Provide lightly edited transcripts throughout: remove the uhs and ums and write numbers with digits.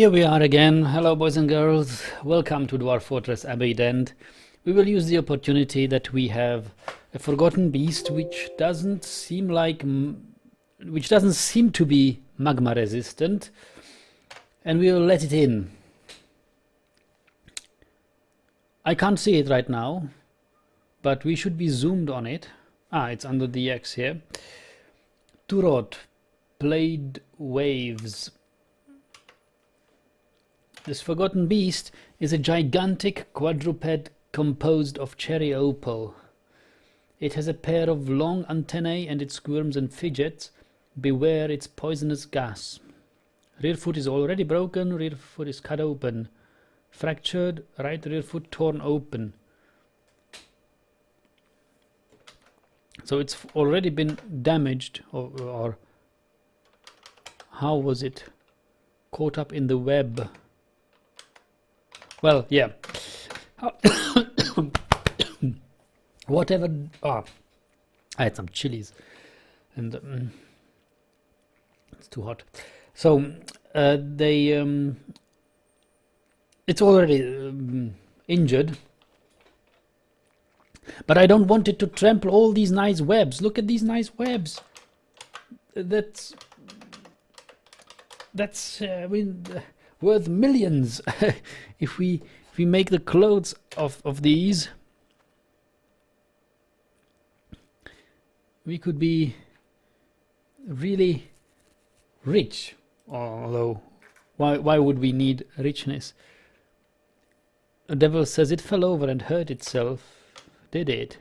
Here we are again. Hello boys and girls. Welcome to Dwarf Fortress Abbeydent. We will use the opportunity that we have a forgotten beast which doesn't seem to be magma resistant, and we will let it in. I can't see it right now, but we should be zoomed on it. It's under the X here. Turot, played waves. This forgotten beast is a gigantic quadruped composed of cherry opal. It has a pair of long antennae and it squirms and fidgets. Beware its poisonous gas. Rear foot is already broken, rear foot is cut open. Fractured, right rear foot torn open. So it's already been damaged, or how was it caught up in the web? Well, yeah. Whatever. I had some chilies, and it's too hot. So it's already injured, but I don't want it to trample all these nice webs. Look at these nice webs. That's worth millions. if we make the clothes of these, we could be really rich. Although why would we need richness? The devil says it fell over and hurt itself. Did it?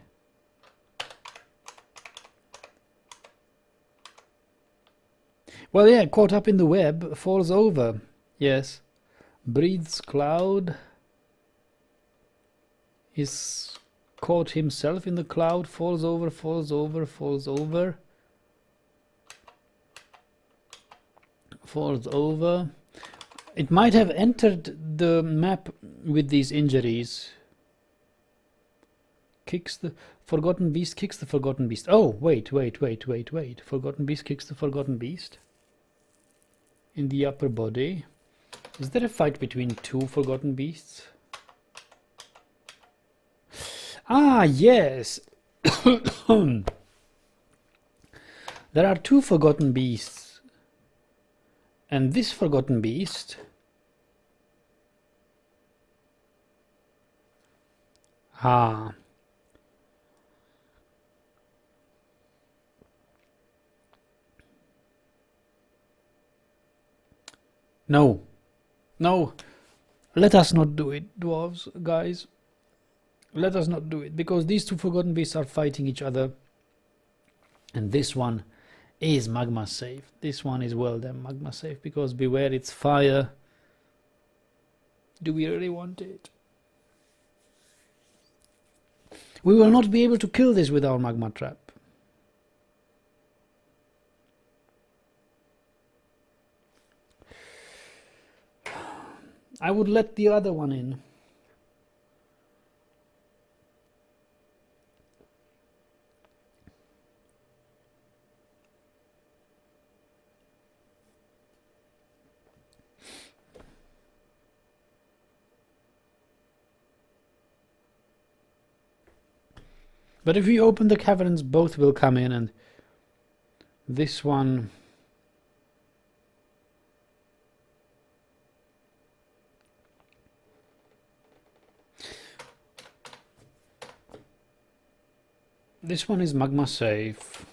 Well, yeah, caught up in the web, falls over. Yes. Breathes cloud. Is caught himself in the cloud, falls over, falls over, falls over. Falls over. It might have entered the map with these injuries. Kicks the forgotten beast, kicks the forgotten beast. Oh, wait. Forgotten beast kicks the forgotten beast. In the upper body. Is there a fight between two forgotten beasts? Yes. There are two forgotten beasts. And this forgotten beast No, let us not do it, dwarves, guys. Let us not do it, because these two forgotten beasts are fighting each other. And this one is magma safe. This one is well damn magma safe, because beware its fire. Do we really want it? We will not be able to kill this with our magma trap. I would let the other one in. But if we open the caverns, both will come in, and this one... This one is magma safe.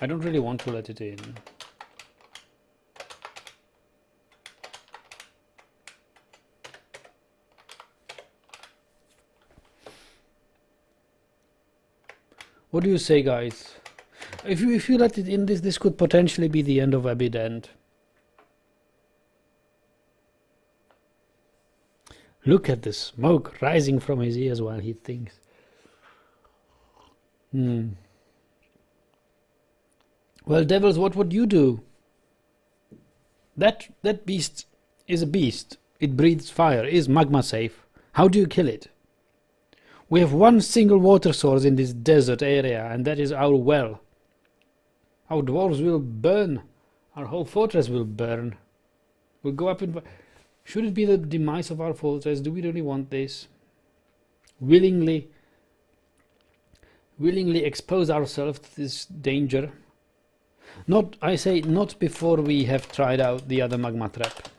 I don't really want to let it in. What do you say, guys? If you let it in, this could potentially be the end of Abbeydent. Look at the smoke rising from his ears while he thinks. Well, devils, what would you do? That beast is a beast. It breathes fire, is magma safe. How do you kill it? We have one single water source in this desert area, and that is our well. Our dwarves will burn Our whole fortress will burn. We'll go up in... Should it be the demise of our fortress? Do we really want this? Willingly expose ourselves to this danger? I say not before we have tried out the other magma trap.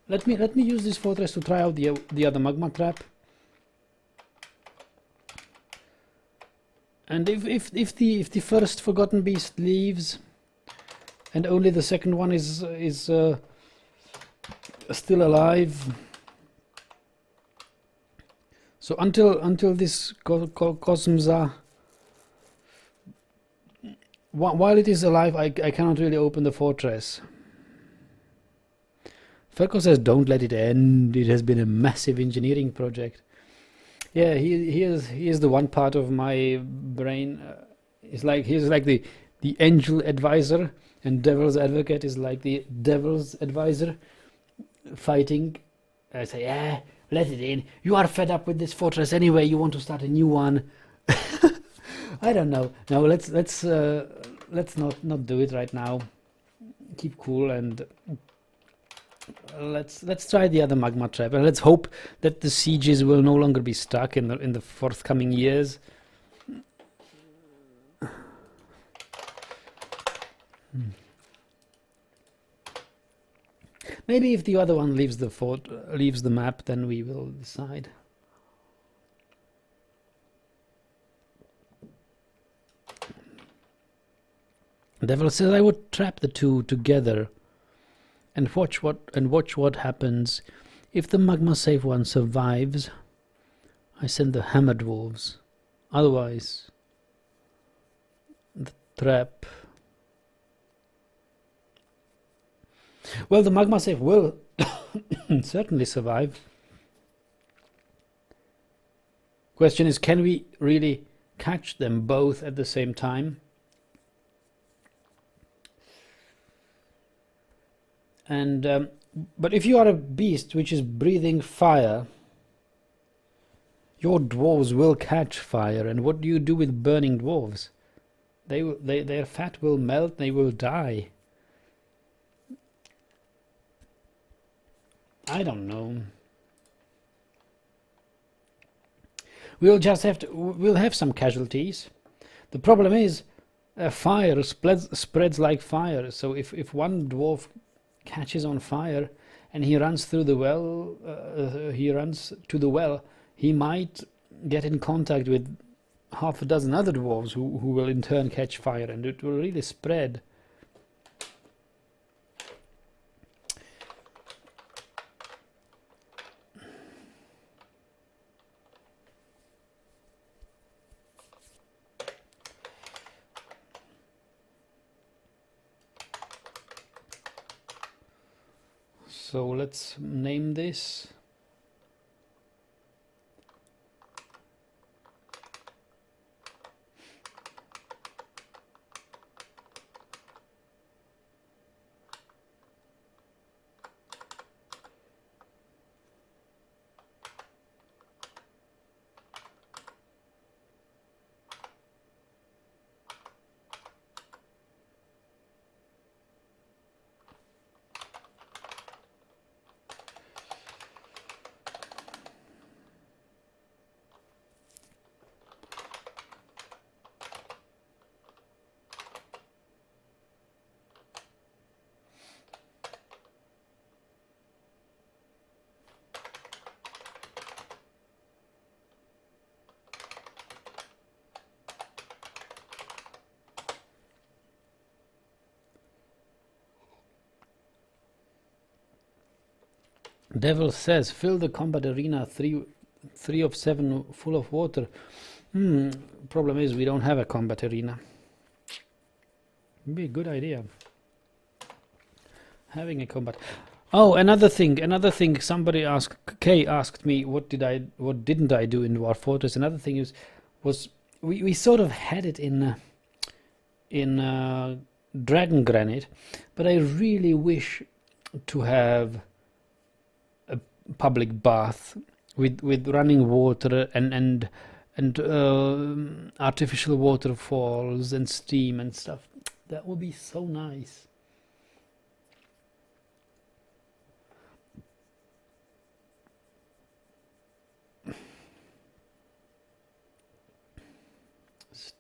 Let me use this fortress to try out the other magma trap. And if the first forgotten beast leaves, and only the second one is still alive. So until this Cosmza, while it is alive, I cannot really open the fortress. Ferko says, "Don't let it end. It has been a massive engineering project." Yeah, he is the one part of my brain. He's like the angel advisor, and devil's advocate is like the devil's advisor, fighting. I say, "Yeah, let it in. You are fed up with this fortress anyway. You want to start a new one." I don't know. No, let's not do it right now. Keep cool and let's try the other magma trap, and let's hope that the sieges will no longer be stuck in the forthcoming years. Maybe if the other one leaves the map, then we will decide. Devil says I would trap the two together and watch what happens. If the magma safe one survives, I send the hammer dwarves. Otherwise, the trap. Well, the magma safe will certainly survive. Question is, can we really catch them both at the same time? And but if you are a beast which is breathing fire, your dwarves will catch fire. And what do you do with burning dwarves? Their fat will melt. They will die. I don't know. We'll have some casualties. The problem is, fire spreads like fire. So if one dwarf catches on fire and he runs through the well, he might get in contact with half a dozen other dwarves who will in turn catch fire, and it will really spread. So let's name this. Devil says, fill the combat arena 3 of 7 full of water. Problem is we don't have a combat arena. Would be a good idea. Having a combat. Oh, another thing. Somebody asked. Kay asked me, what didn't I do in Dwarf Fortress? Another thing was we sort of had it in Dragon Granite, but I really wish to have a public bath with running water and artificial waterfalls and steam and stuff. That would be so nice.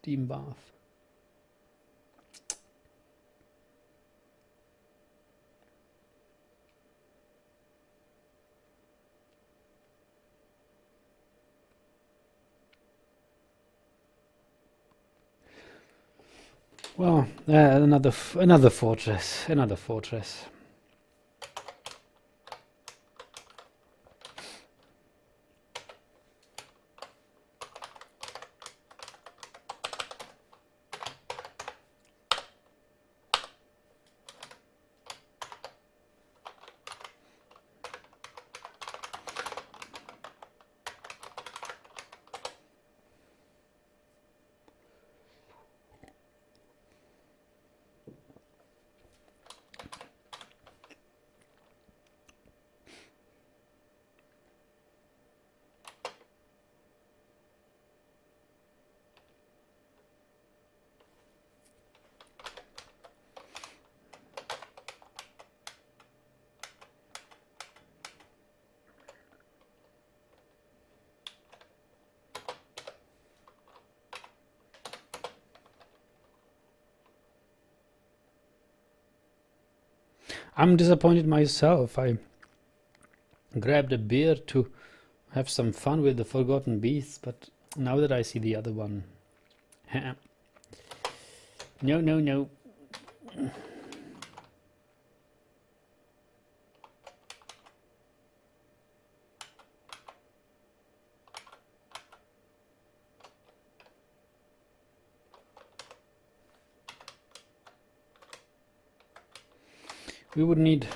steam bath. Well, another fortress, another fortress. I'm disappointed myself. I grabbed a beer to have some fun with the Forgotten Beasts, but now that I see the other one, no. We would need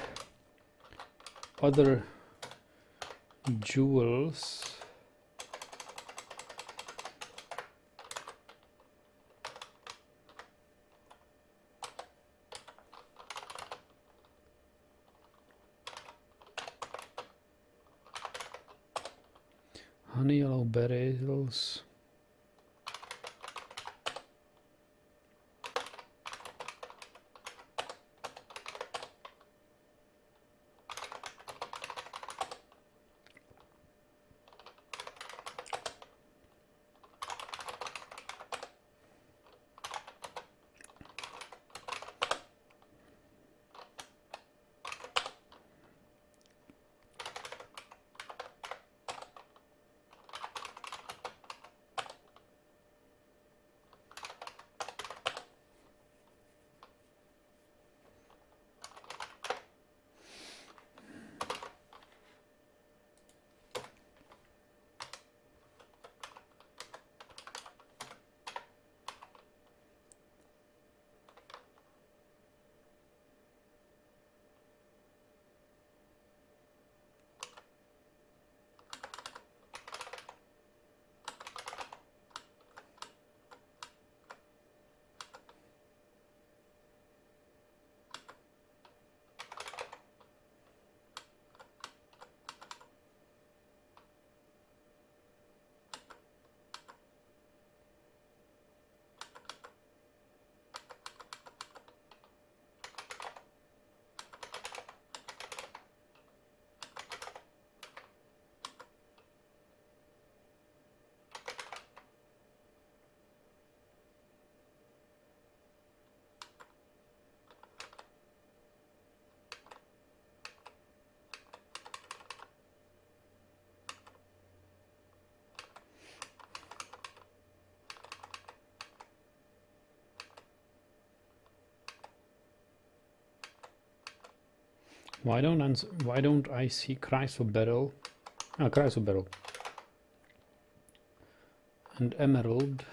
other jewels. Honey yellow berries. Why don't I see chrysoberyl? Ah, chrysoberyl and emerald.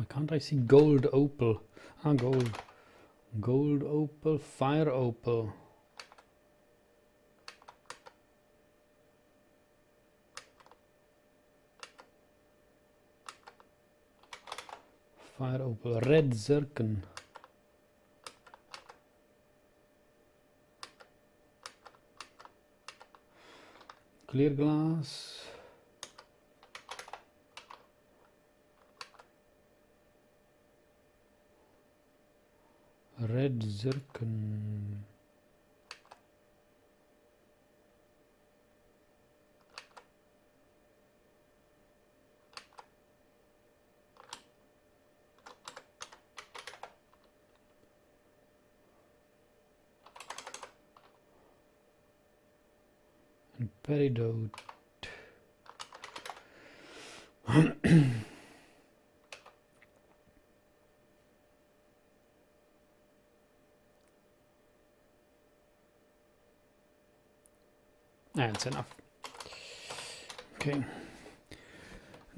Why can't I see gold opal? Ah, gold. Gold opal, fire opal. Fire opal, red zircon. Clear glass. Red zircon. And peridot. That's enough. Okay.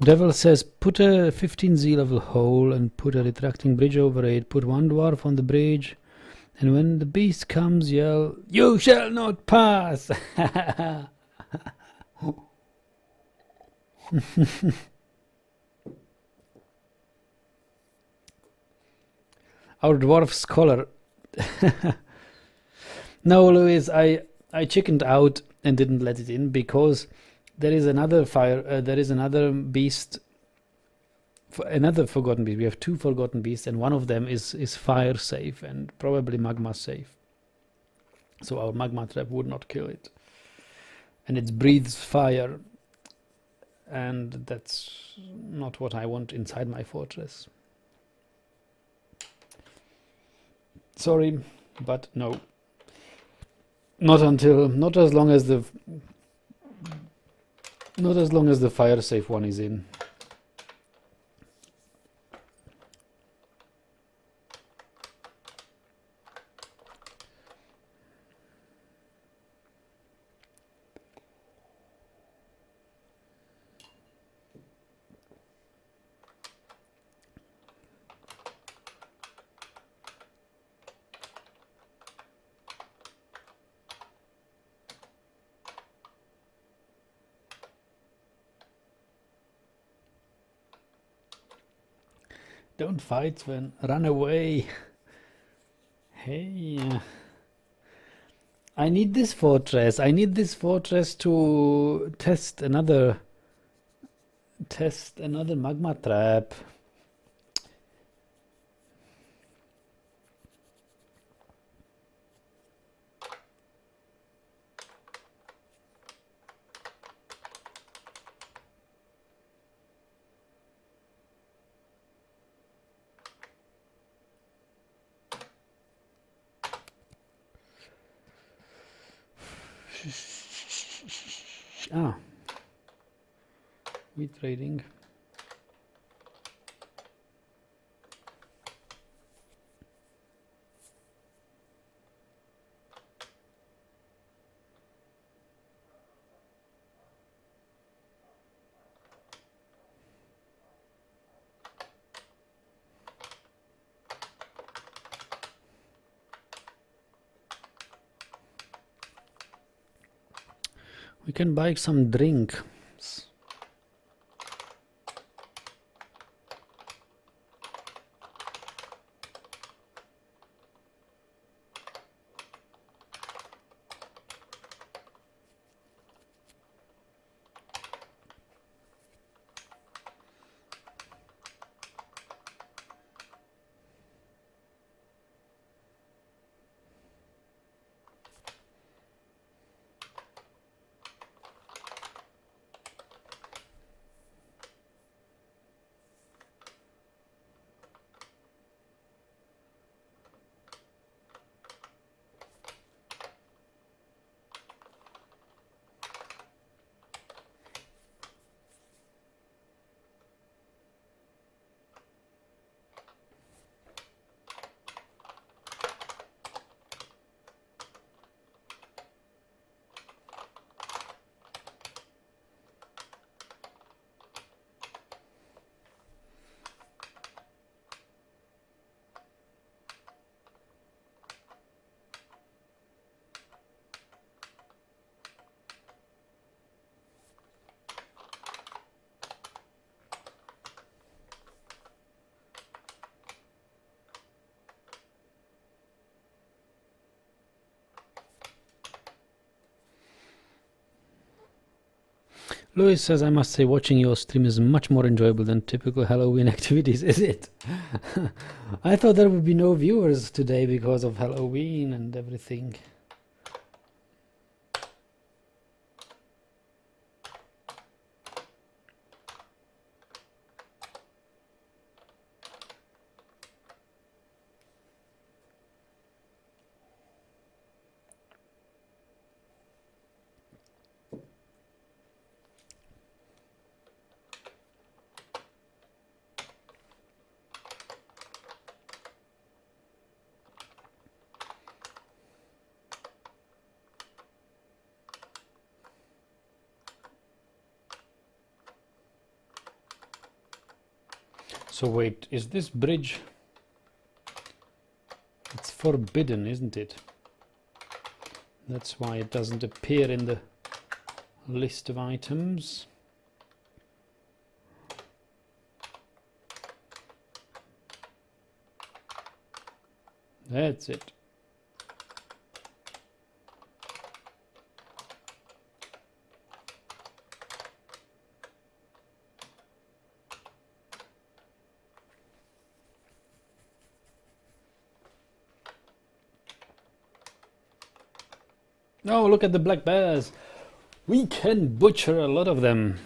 Devil says, put a 15Z level hole and put a retracting bridge over it. Put one dwarf on the bridge. And when the beast comes, yell, "You shall not pass!" Our dwarf scholar. No, Louis, I chickened out and didn't let it in because there is another there is another beast, another forgotten beast. We have two forgotten beasts, and one of them is fire safe and probably magma safe. So our magma trap would not kill it, and it breathes fire, and that's not what I want inside my fortress. Sorry, but no. Not as long as the fire safe one is in. Don't fight, Sven. Run away. Hey. I need this fortress. I need this fortress to test another magma trap. Ah, we trading. We can buy some drinks. Louis says, I must say, watching your stream is much more enjoyable than typical Halloween activities, is it? I thought there would be no viewers today because of Halloween and everything. So wait, is this bridge? It's forbidden, isn't it? That's why it doesn't appear in the list of items. That's it. Oh, look at the black bears. We can butcher a lot of them.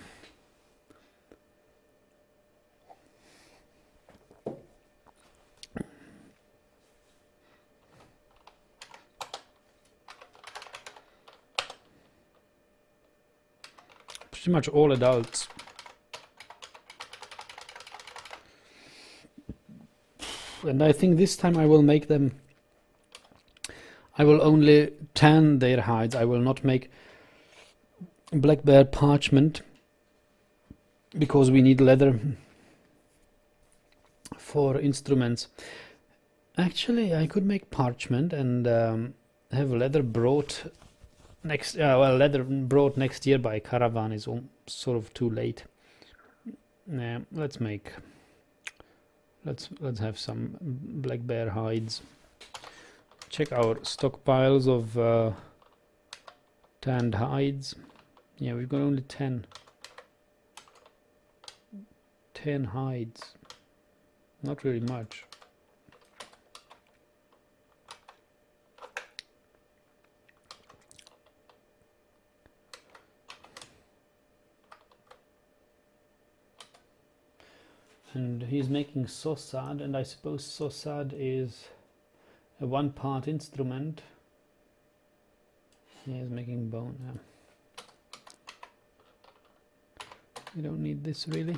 Pretty much all adults. And I think this time I will make them, I will only tan their hides. I will not make black bear parchment because we need leather for instruments. Actually, I could make parchment and have leather brought next. Well, leather brought next year by caravan is sort of too late. Yeah, let's have some black bear hides. Check our stockpiles of tanned hides. Yeah, we've got only 10 hides. Not really much. And he's making sosad, and I suppose sosad is a one-part instrument. He is making bone. Yeah. We don't need this really.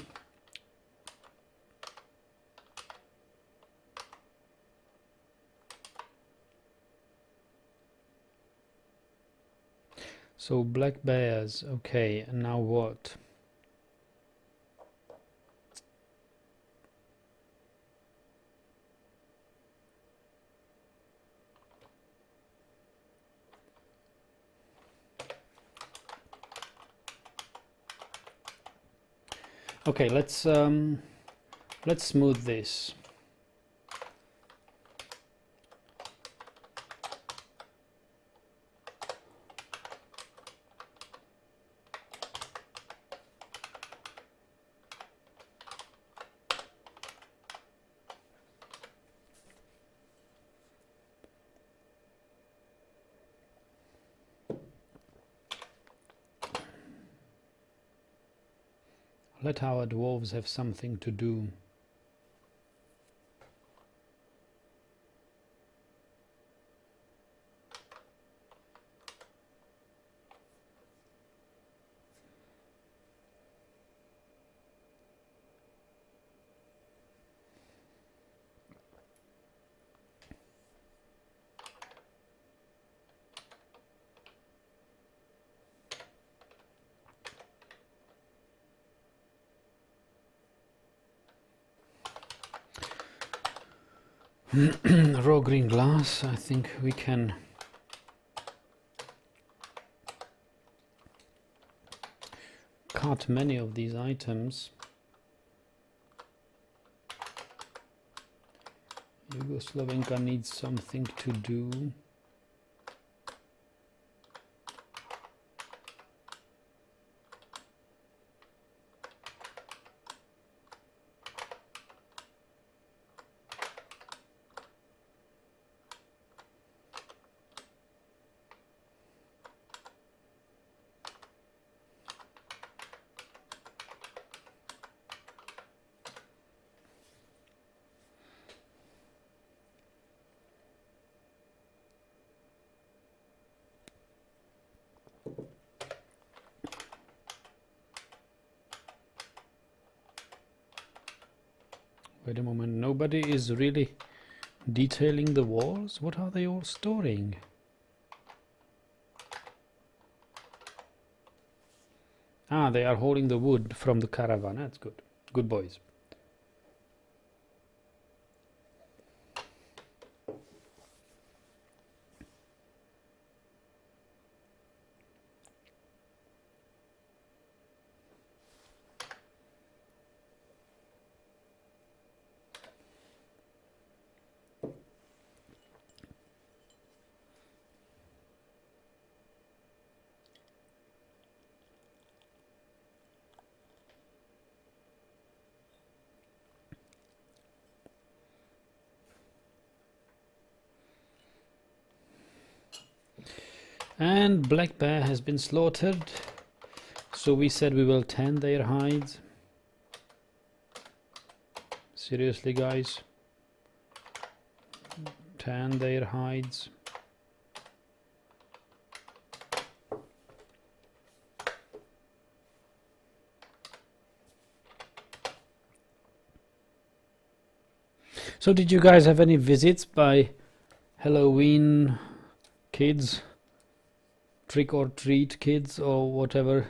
So black bears, okay, and now what? Okay, let's smooth this. Let our dwarves have something to do. Raw green glass, I think we can cut many of these items. Yugoslavenka needs something to do. Wait a moment, nobody is really detailing the walls? What are they all storing? Ah, they are holding the wood from the caravan. That's good. Good boys. And black bear has been slaughtered. So we said we will tan their hides. Seriously, guys. Tan their hides. So did you guys have any visits by Halloween kids? Trick or treat kids or whatever?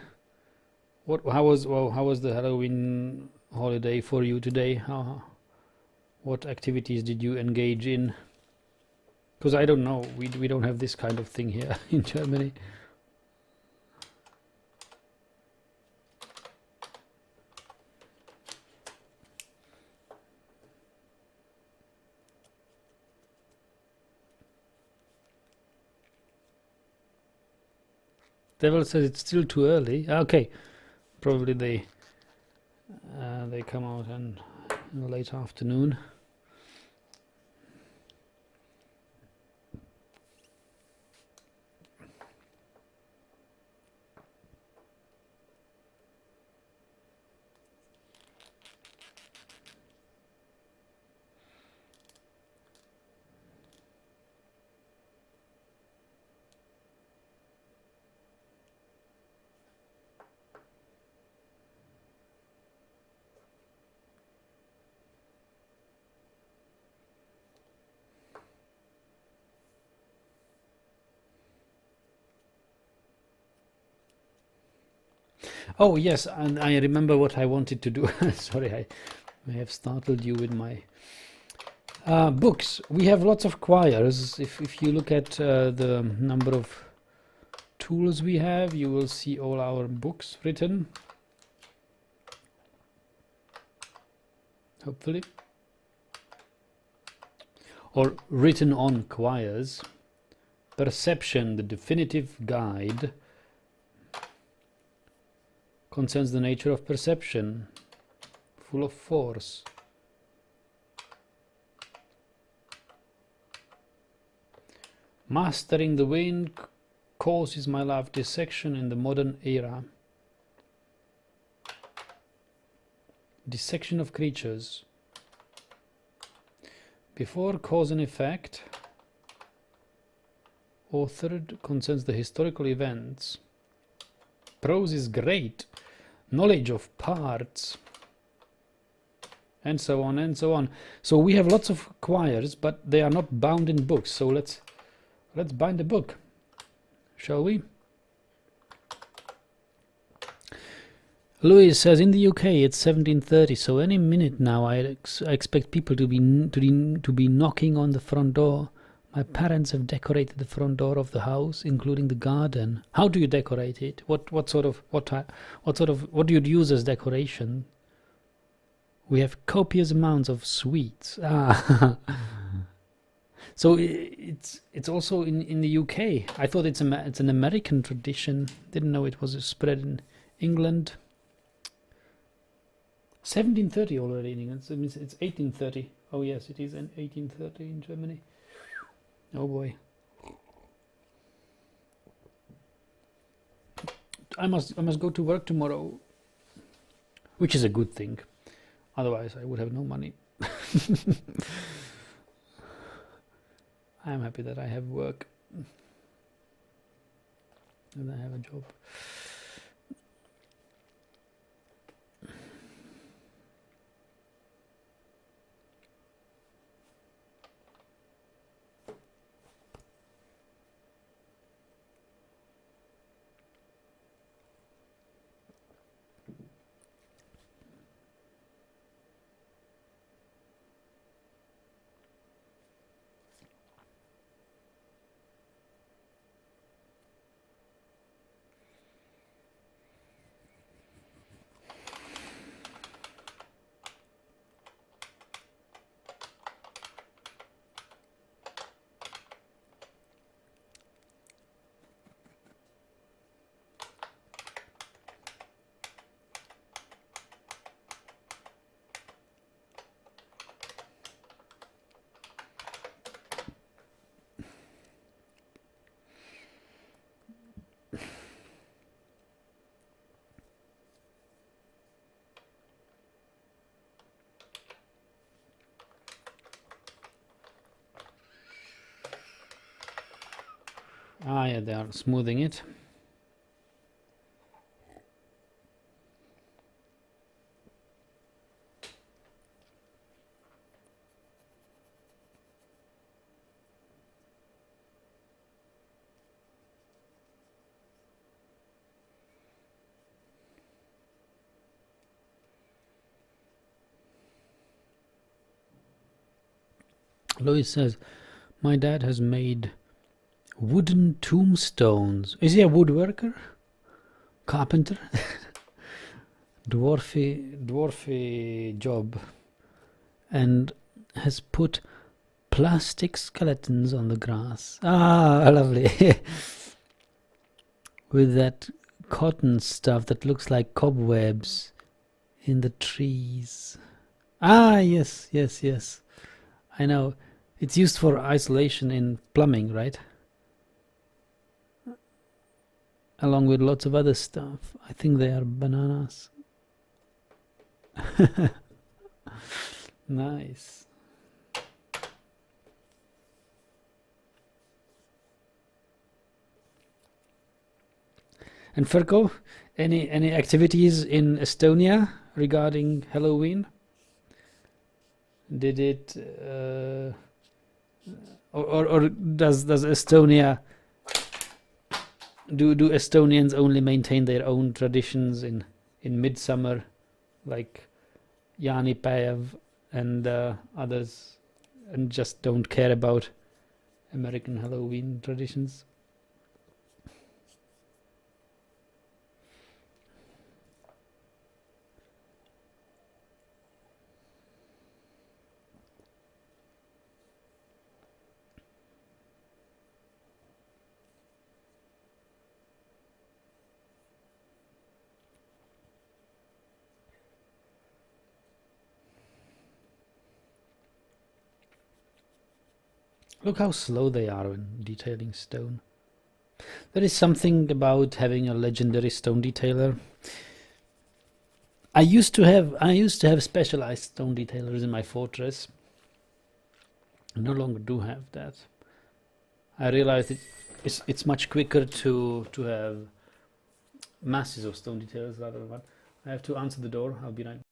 How was the Halloween holiday for you today? What activities did you engage in? Because I don't know, we don't have this kind of thing here in Germany. Devil says it's still too early. Okay, probably they come out in the late afternoon. Oh yes, and I remember what I wanted to do. Sorry, I may have startled you with my books. We have lots of quires. If you look at the number of tools we have, you will see all our books written. Hopefully. Or written on quires. Perception, the definitive guide, concerns the nature of perception, full of force. Mastering the wind causes my love dissection in the modern era. Dissection of creatures. Before cause and effect, authored concerns the historical events. Prose is great. Knowledge of parts. And so on and so on. So we have lots of quires, but they are not bound in books. So let's bind a book, shall we? Louis says in the UK it's 17:30, so any minute now I expect people to be knocking on the front door. My parents have decorated the front door of the house, including the garden. How do you decorate it? What do you use as decoration? We have copious amounts of sweets. Ah. So it's also in the UK. I thought it's an American tradition. Didn't know it was spread in England. 17:30 already in England. So it means it's 18:30. Oh yes, it is 18:30 in Germany. Oh boy. I must go to work tomorrow, which is a good thing. Otherwise, I would have no money. I am happy that I have work and I have a job. Ah, yeah, they are smoothing it. Louis says, my dad has made wooden tombstones. Is he a woodworker? Carpenter? Dwarfy job. And has put plastic skeletons on the grass. Ah, lovely. With that cotton stuff that looks like cobwebs in the trees. Ah, yes, yes, yes. I know. It's used for isolation in plumbing, right? Along with lots of other stuff. I think they are bananas. Nice. And Ferko, any activities in Estonia regarding Halloween? Did it or does Estonia do Estonians only maintain their own traditions in midsummer, like jaanipäev and others, and just don't care about American Halloween traditions? Look how slow they are when detailing stone. There is something about having a legendary stone detailer. I used to have specialized stone detailers in my fortress. I no longer do have that. I realized it's much quicker to have masses of stone detailers rather than one. I have to answer the door. I'll be right back.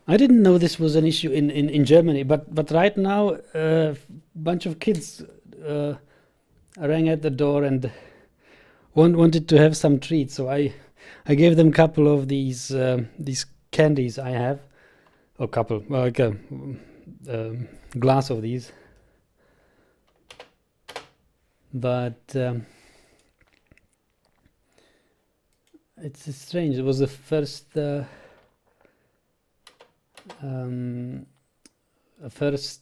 I didn't know this was an issue in Germany, but right now a bunch of kids rang at the door and wanted to have some treats. So I gave them a couple of these candies I have, a couple, like a glass of these. But it's strange. It was the first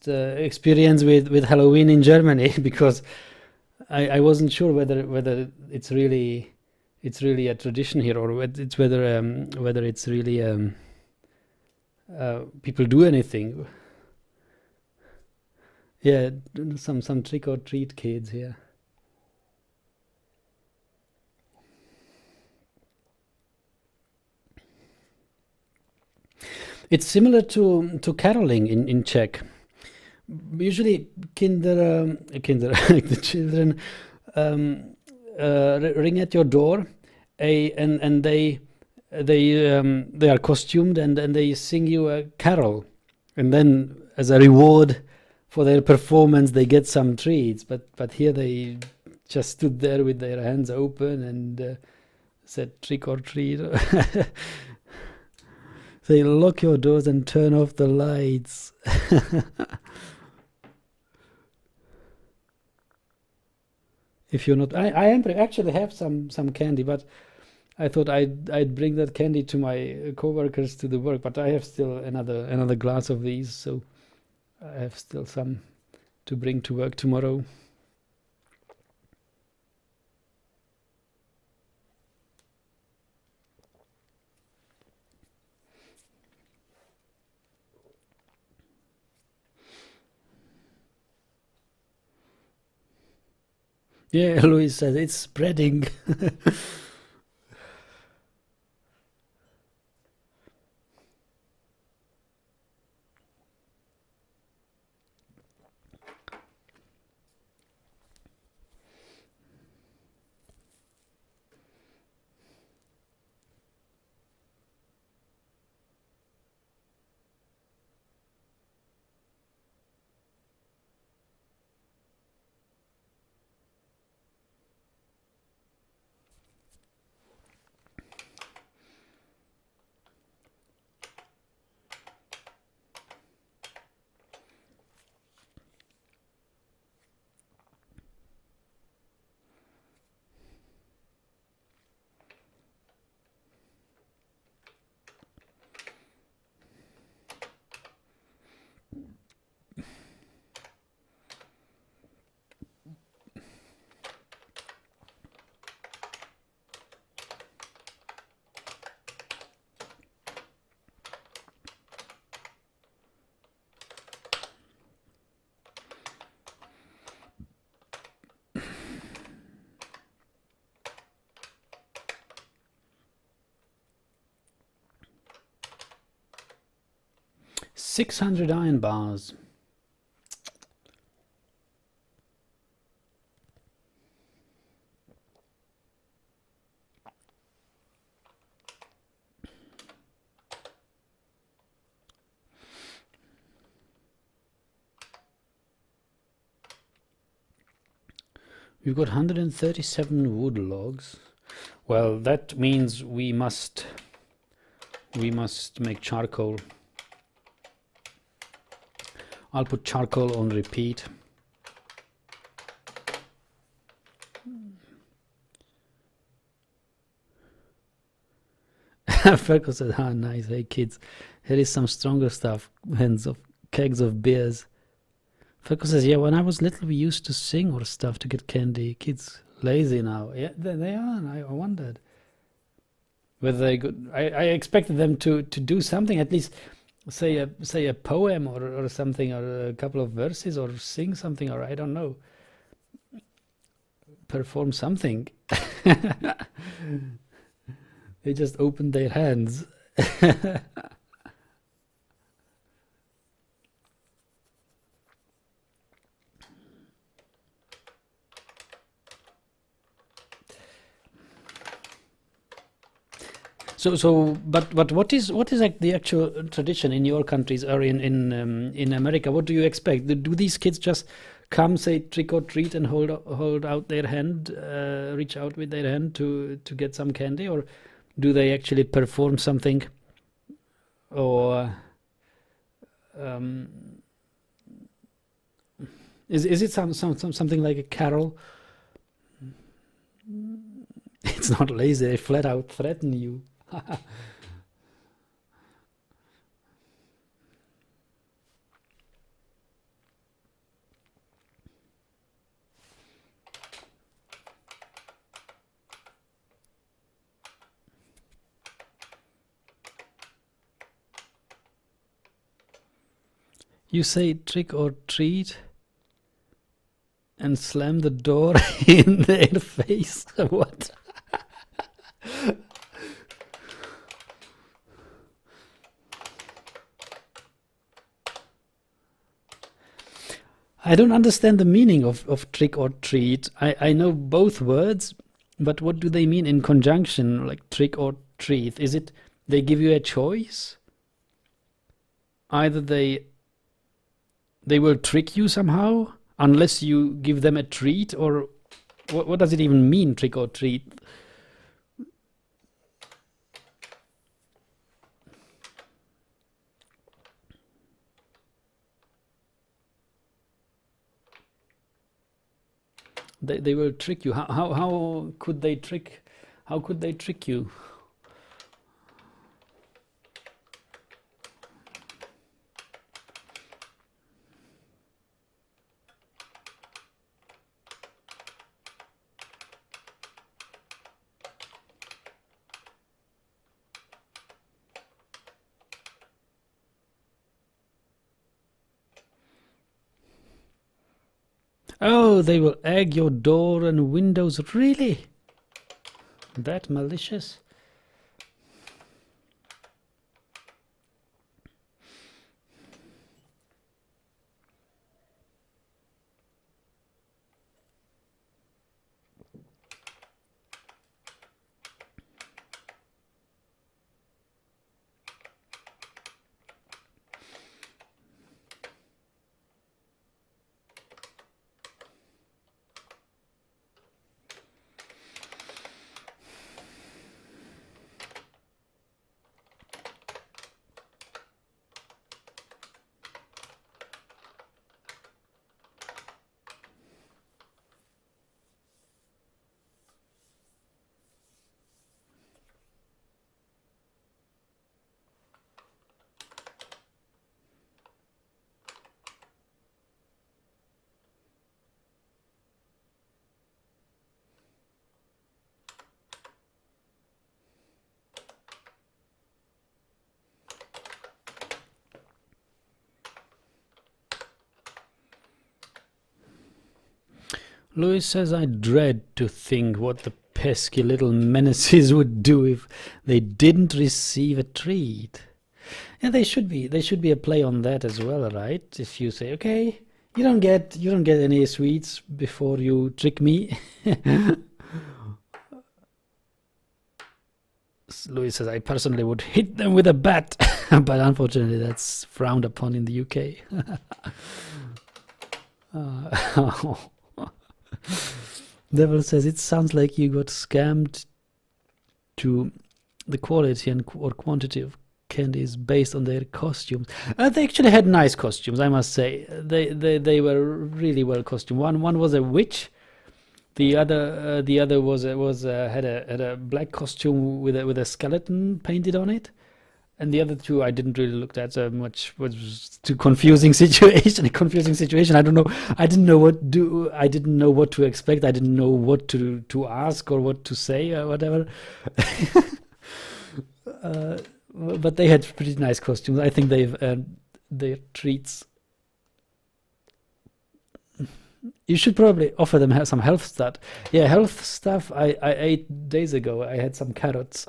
experience with Halloween in Germany because I wasn't sure whether it's really a tradition here or whether it's really people do anything. Yeah, some trick or treat kids here. It's similar to caroling in Czech. Usually, kinder, the children ring at your door, and they are costumed and they sing you a carol, and then as a reward for their performance they get some treats. But here they just stood there with their hands open and said trick or treat. They lock your doors and turn off the lights. If you're not, actually have some candy, but I thought I'd bring that candy to my coworkers to the work. But I have still another glass of these, so I have still some to bring to work tomorrow. Yeah, Louis says it's spreading. 600 iron bars. We've got 137 wood logs. Well, that means we must make charcoal. I'll put charcoal on repeat. Ferko says, "Ah, nice. Hey kids, here is some stronger stuff. Hands of kegs of beers." Ferko says, "Yeah, when I was little, we used to sing or stuff to get candy. Kids lazy now." Yeah, they are. I wondered whether they could. I expected them to do something, at least say a poem or something, or a couple of verses, or sing something, or I don't know, perform something. They just opened their hands. But what is like the actual tradition in your countries or in America? What do you expect? Do these kids just come, say trick or treat, and hold out their hand, reach out with their hand to get some candy, or do they actually perform something, or is it something like a carol? It's not lazy; they flat out threaten you. You say trick or treat and slam the door in their face. What? I don't understand the meaning of trick or treat. I know both words, But what do they mean in conjunction, like trick or treat? Is it they give you a choice? Either they will trick you somehow unless you give them a treat, or what does it even mean, trick or treat? They will trick you. How could they trick? How could they trick you? Oh, they will egg your door and windows. Really? That malicious? Louis says, I dread to think what the pesky little menaces would do if they didn't receive a treat. Yeah, they should be. They should be a play on that as well, right? If you say, okay, you don't get any sweets before you trick me. Louis says, I personally would hit them with a bat, but unfortunately that's frowned upon in the UK. Devil says, it sounds like you got scammed to the quality and or quantity of candies based on their costumes. They actually had nice costumes, I must say. They were really well costumed. One was a witch. The other was had a black costume with a skeleton painted on it. And the other two I didn't really look at so much. Was too confusing situation. A confusing situation. I don't know. I didn't know what do. I didn't know what to expect. I didn't know what to ask or what to say or whatever. But they had pretty nice costumes. I think they've earned their treats. You should probably offer them some health stuff. Yeah, health stuff. I ate days ago. I had some carrots.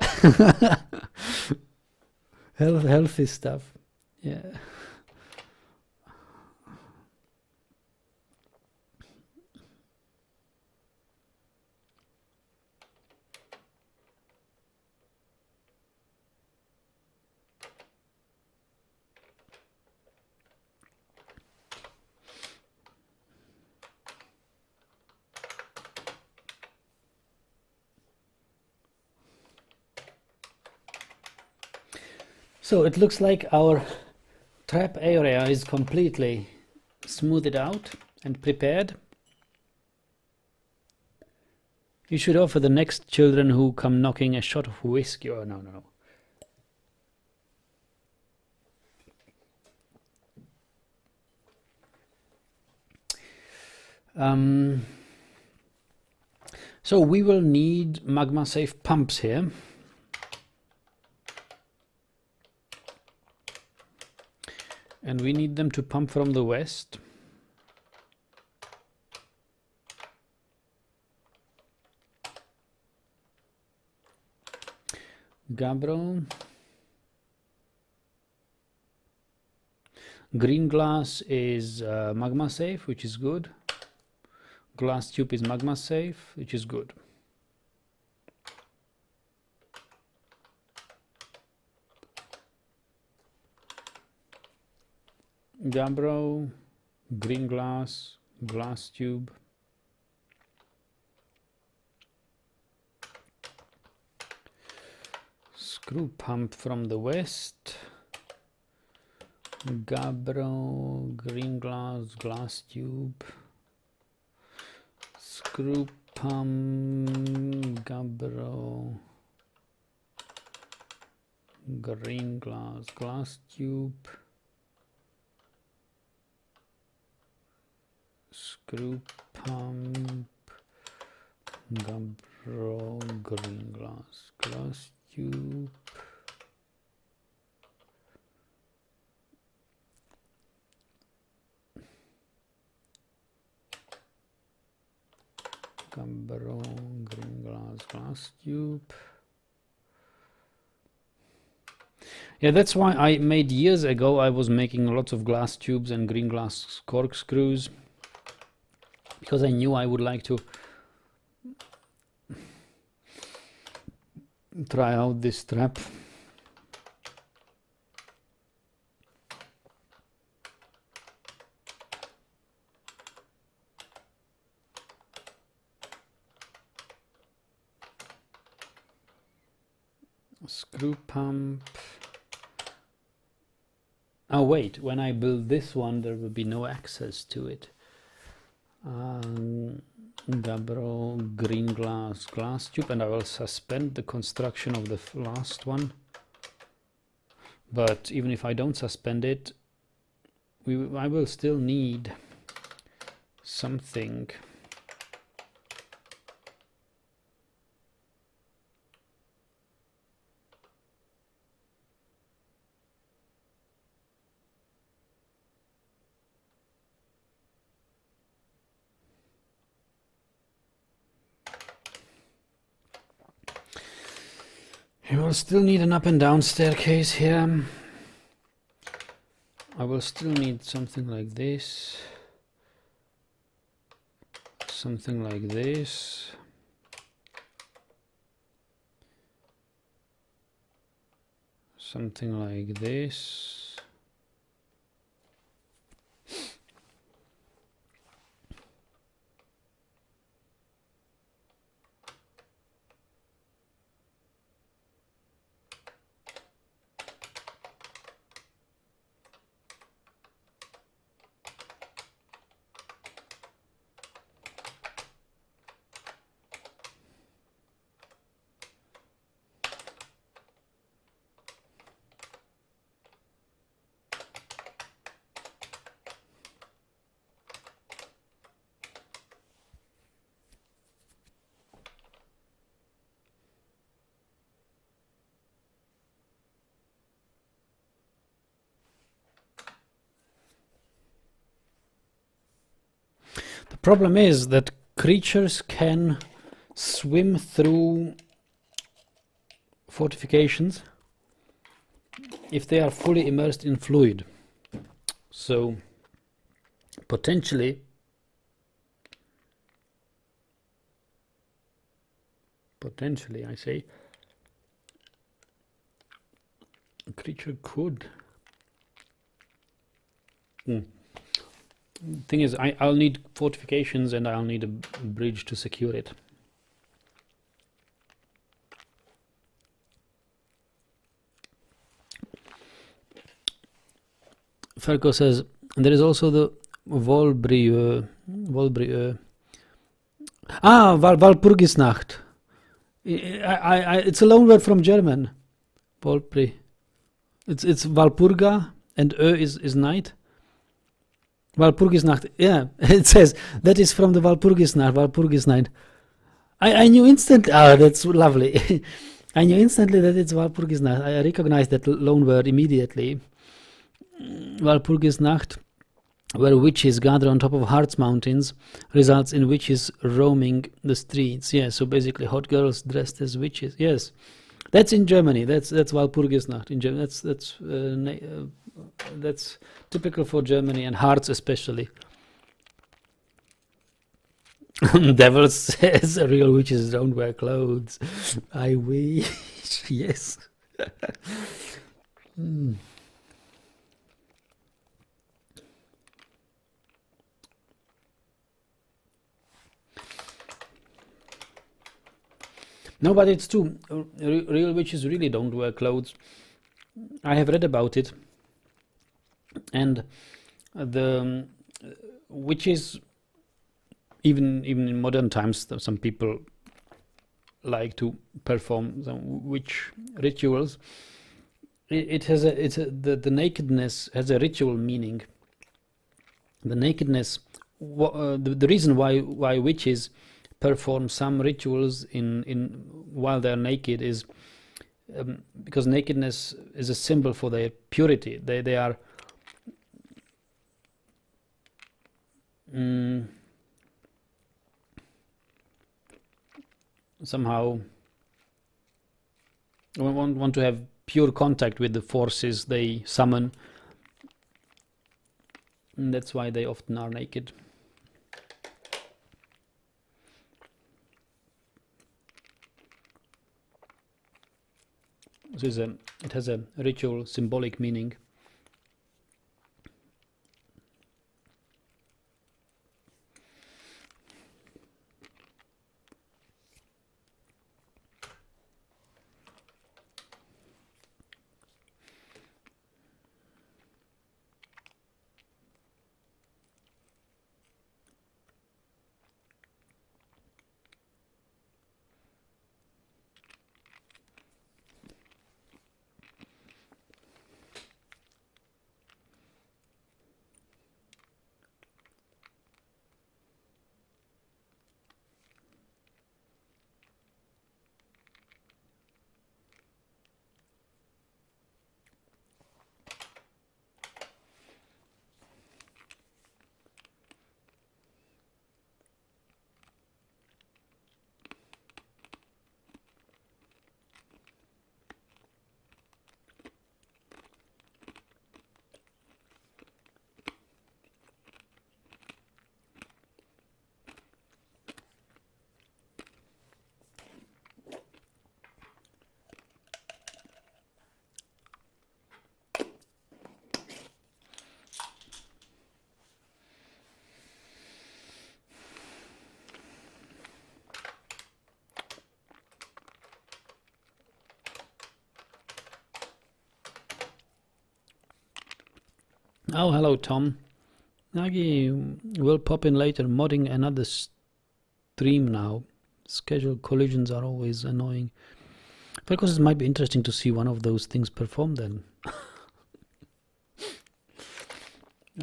Healthy stuff. Yeah. So it looks like our trap area is completely smoothed out and prepared. You should offer the next children who come knocking a shot of whiskey. Oh, no. So we will need magma safe pumps here. And we need them to pump from the west. Gabbro. Green glass is magma safe, which is good. Glass tube is magma safe, which is good. gabbro, green glass, glass tube. Screw pump from the west. Gabbro, green glass, glass tube. Screw pump, gabbro, green glass, glass tube. Screw pump, gabbro, green glass, glass tube. Gabbro, green glass, glass tube. Yeah, that's why I made years ago, I was making lots of glass tubes and green glass corkscrews, because I knew I would like to try out this trap. Screw pump. Oh wait, when I build this one there will be no access to it. Gabbro, green glass, glass tube, and I will suspend the construction of the last one. But even if I don't suspend it, I will still need something. You will still need an up and down staircase here. I will still need something like this. Something like this. Something like this. The problem is that creatures can swim through fortifications if they are fully immersed in fluid. So potentially I say, a creature could. Thing is, I'll need fortifications and I'll need a bridge to secure it. Ferko says there is also the Volbrieux. Walpurgisnacht. It's a loan word from German. Volpri. It's Walpurga and is night. Walpurgisnacht. Yeah, it says that is from the Walpurgisnacht. I knew instantly. Oh, that's lovely. I knew instantly that it's Walpurgisnacht. I recognized that loan word immediately. Walpurgisnacht, where witches gather on top of Harz Mountains, results in witches roaming the streets. Yeah, so basically hot girls dressed as witches. Yes, that's in Germany. That's Walpurgisnacht in Germany. That's typical for Germany and Harz especially. Devil says real witches don't wear clothes. I wish. Yes. No, but it's true. Real witches really don't wear clothes. I have read about it, and the witches, even in modern times, some people like to perform some witch rituals. It has the nakedness has a ritual meaning. The nakedness, the reason why witches perform some rituals in while they're naked is because nakedness is a symbol for their purity. They are somehow want to have pure contact with the forces they summon, and that's why they often are naked. It has a ritual symbolic meaning. Oh, hello, Tom. Nagi will pop in later, modding another stream now. Scheduled collisions are always annoying. But of course, it might be interesting to see one of those things performed then.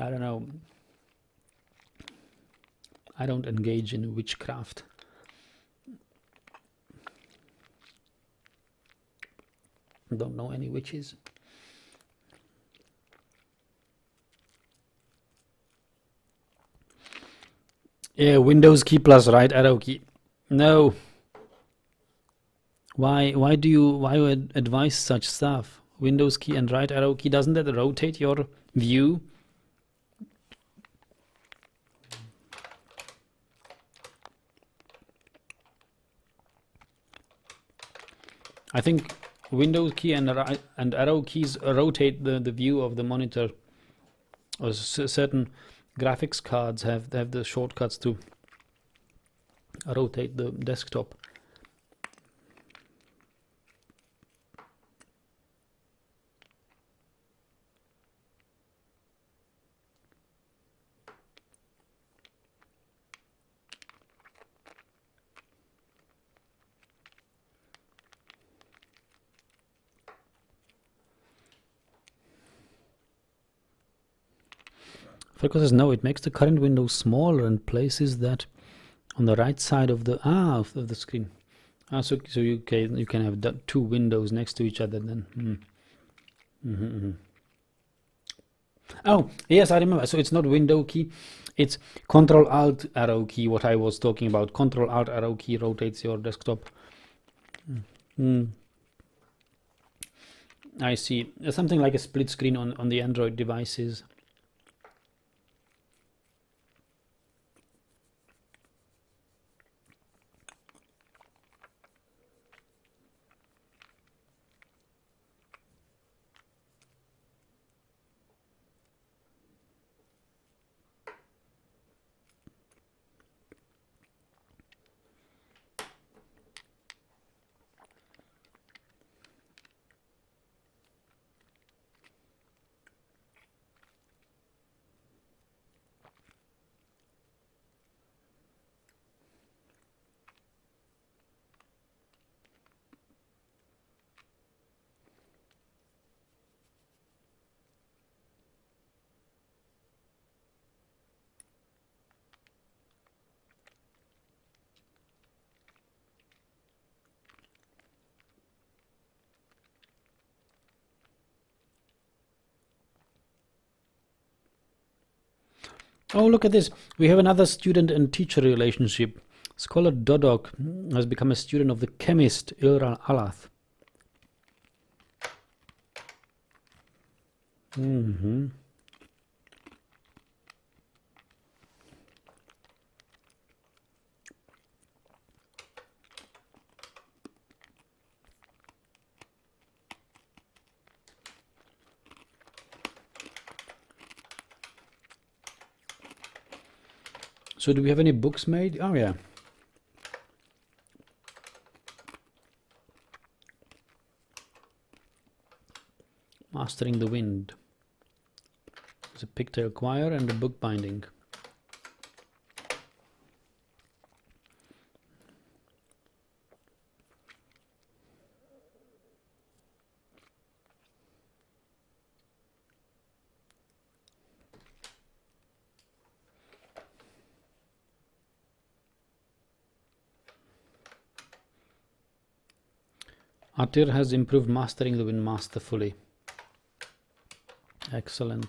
I don't know. I don't engage in witchcraft. Don't know any witches. Yeah, Windows key plus right arrow key. No. Why do you advise such stuff? Windows key and right arrow key, doesn't that rotate your view? I think Windows key and arrow keys rotate the view of the monitor. Or certain graphics cards have the shortcuts to rotate the desktop. Focus says no, it makes the current window smaller and places that on the right side of the of the screen. So you can have two windows next to each other then. Oh yes, I remember. So it's not window key, it's Control Alt arrow key. What I was talking about. Control Alt arrow key rotates your desktop. I see. Something like a split screen on the Android devices. Oh, look at this. We have another student and teacher relationship. Scholar Dodok has become a student of the chemist Ilran Alath. So do we have any books made? Oh yeah. Mastering the Wind. There's a pigtail choir and a book binding. Atir has improved Mastering the Wind masterfully. Excellent.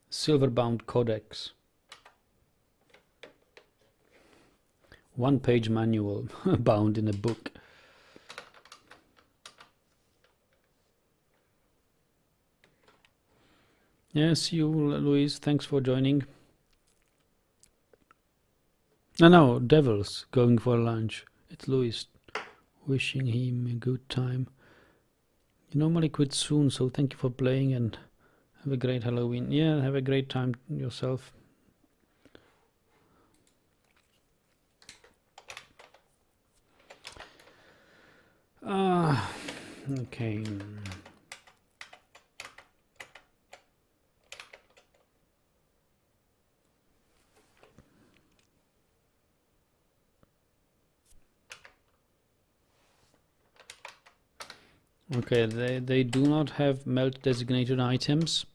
Silver-bound codex. One-page manual bound in a book. Yes, you, Louise. Thanks for joining. No, Devils going for lunch. It's Louis. Wishing him a good time. You normally quit soon, so thank you for playing and have a great Halloween. Yeah, have a great time yourself. Okay. Okay, they do not have melt designated items.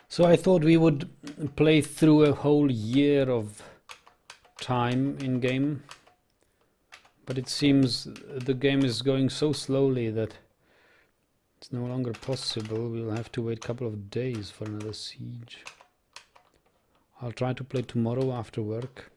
So I thought we would play through a whole year of time in game, but it seems the game is going so slowly that it's no longer possible. We'll have to wait a couple of days for another siege. I'll try to play tomorrow after work.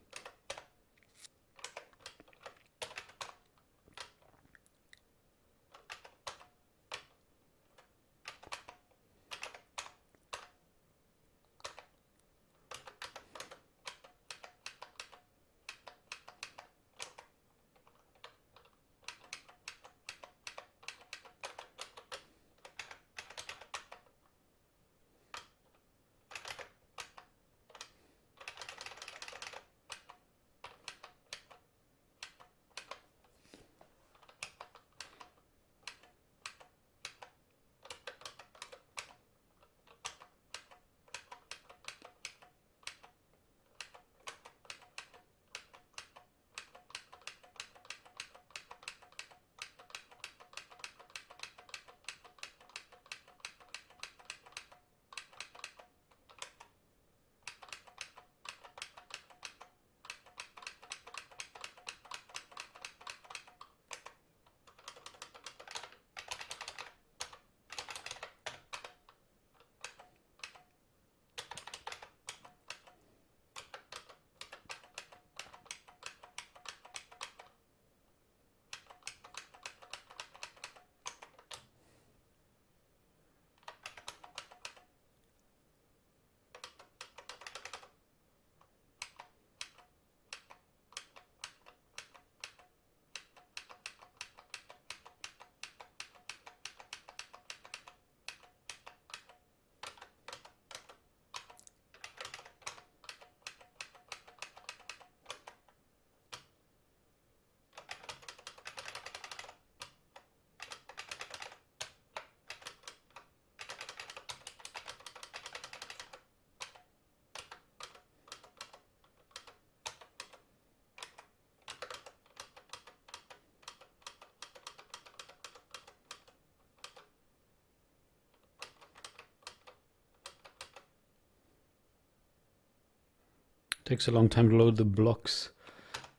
Takes a long time to load the blocks.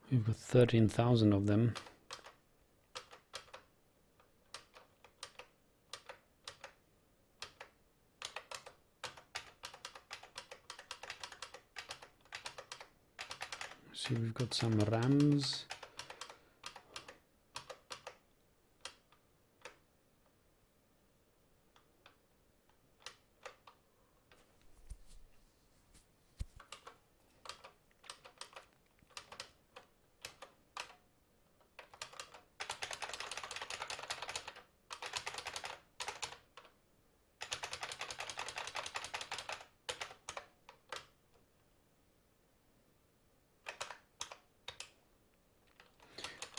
We've got 13,000 of them. See, we've got some rams.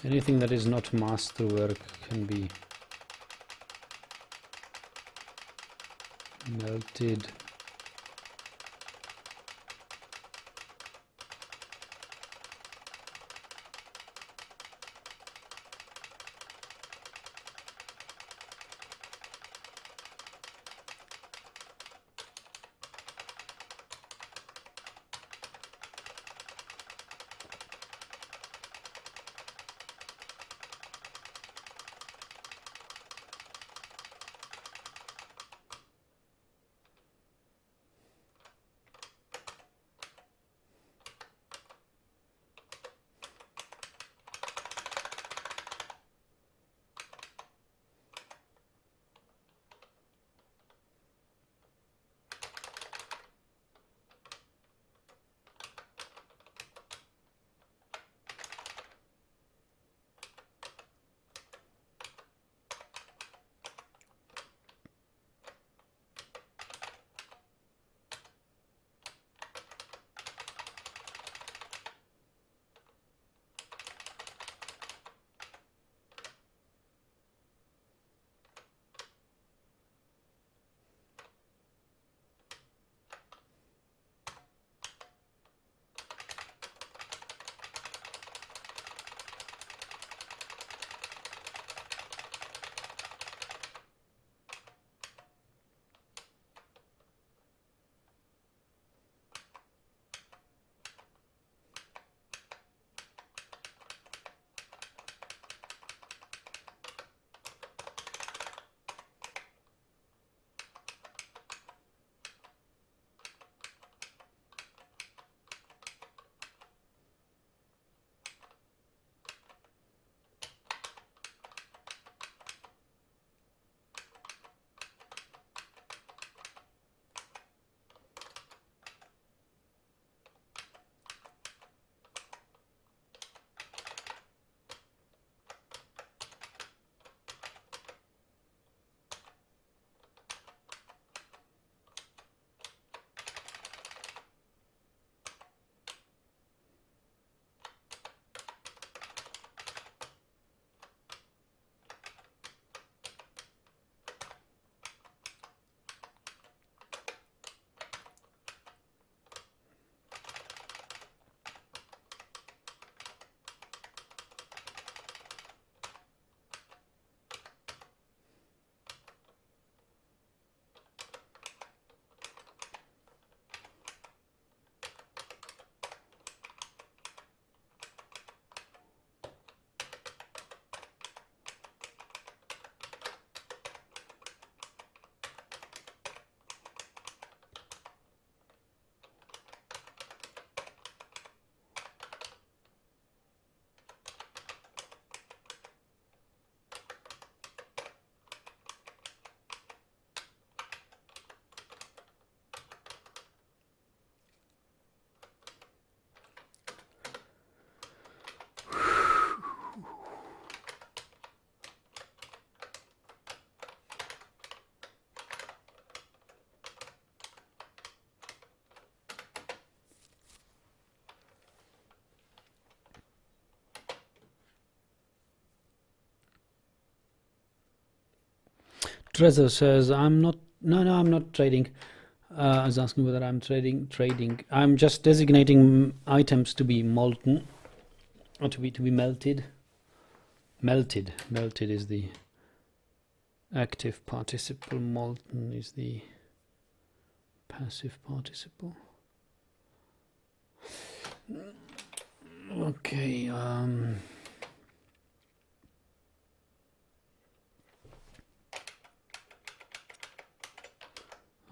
Anything that is not masterwork can be melted. Trezor says, I'm not, no, I'm not trading. I was asking whether I'm trading. I'm just designating items to be molten, or to be melted. Melted is the active participle, molten is the passive participle. Okay.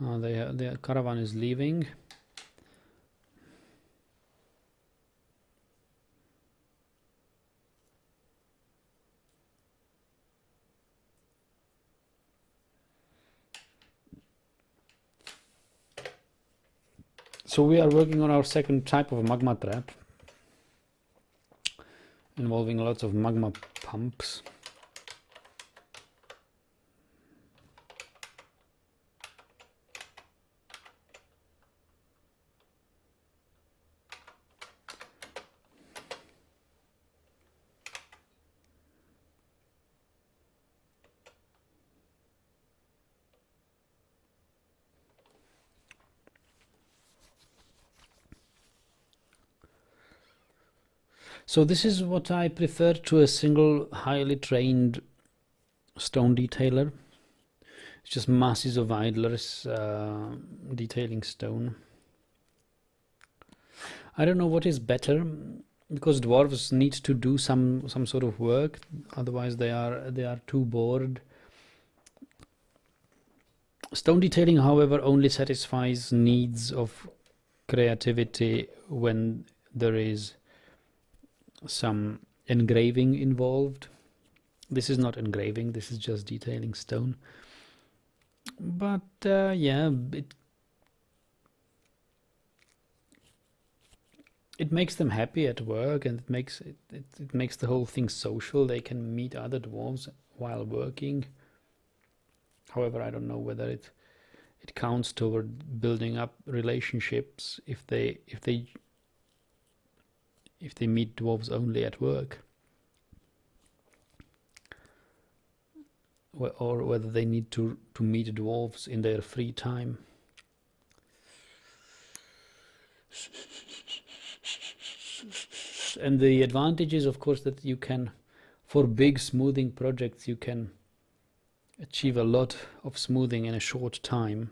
The caravan is leaving. So we are working on our second type of magma trap, involving lots of magma pumps. So this is what I prefer to a single highly trained stone detailer. It's just masses of idlers detailing stone. I don't know what is better, because dwarves need to do some sort of work, otherwise they are too bored. Stone detailing, however, only satisfies needs of creativity when there is some engraving involved. This is not engraving, this is just detailing stone. But yeah, it makes them happy at work, and it makes the whole thing social. They can meet other dwarves while working. However, I don't know whether it counts toward building up relationships if they meet dwarves only at work, or whether they need to meet dwarves in their free time. And the advantage is, of course, that you can, for big smoothing projects, you can achieve a lot of smoothing in a short time.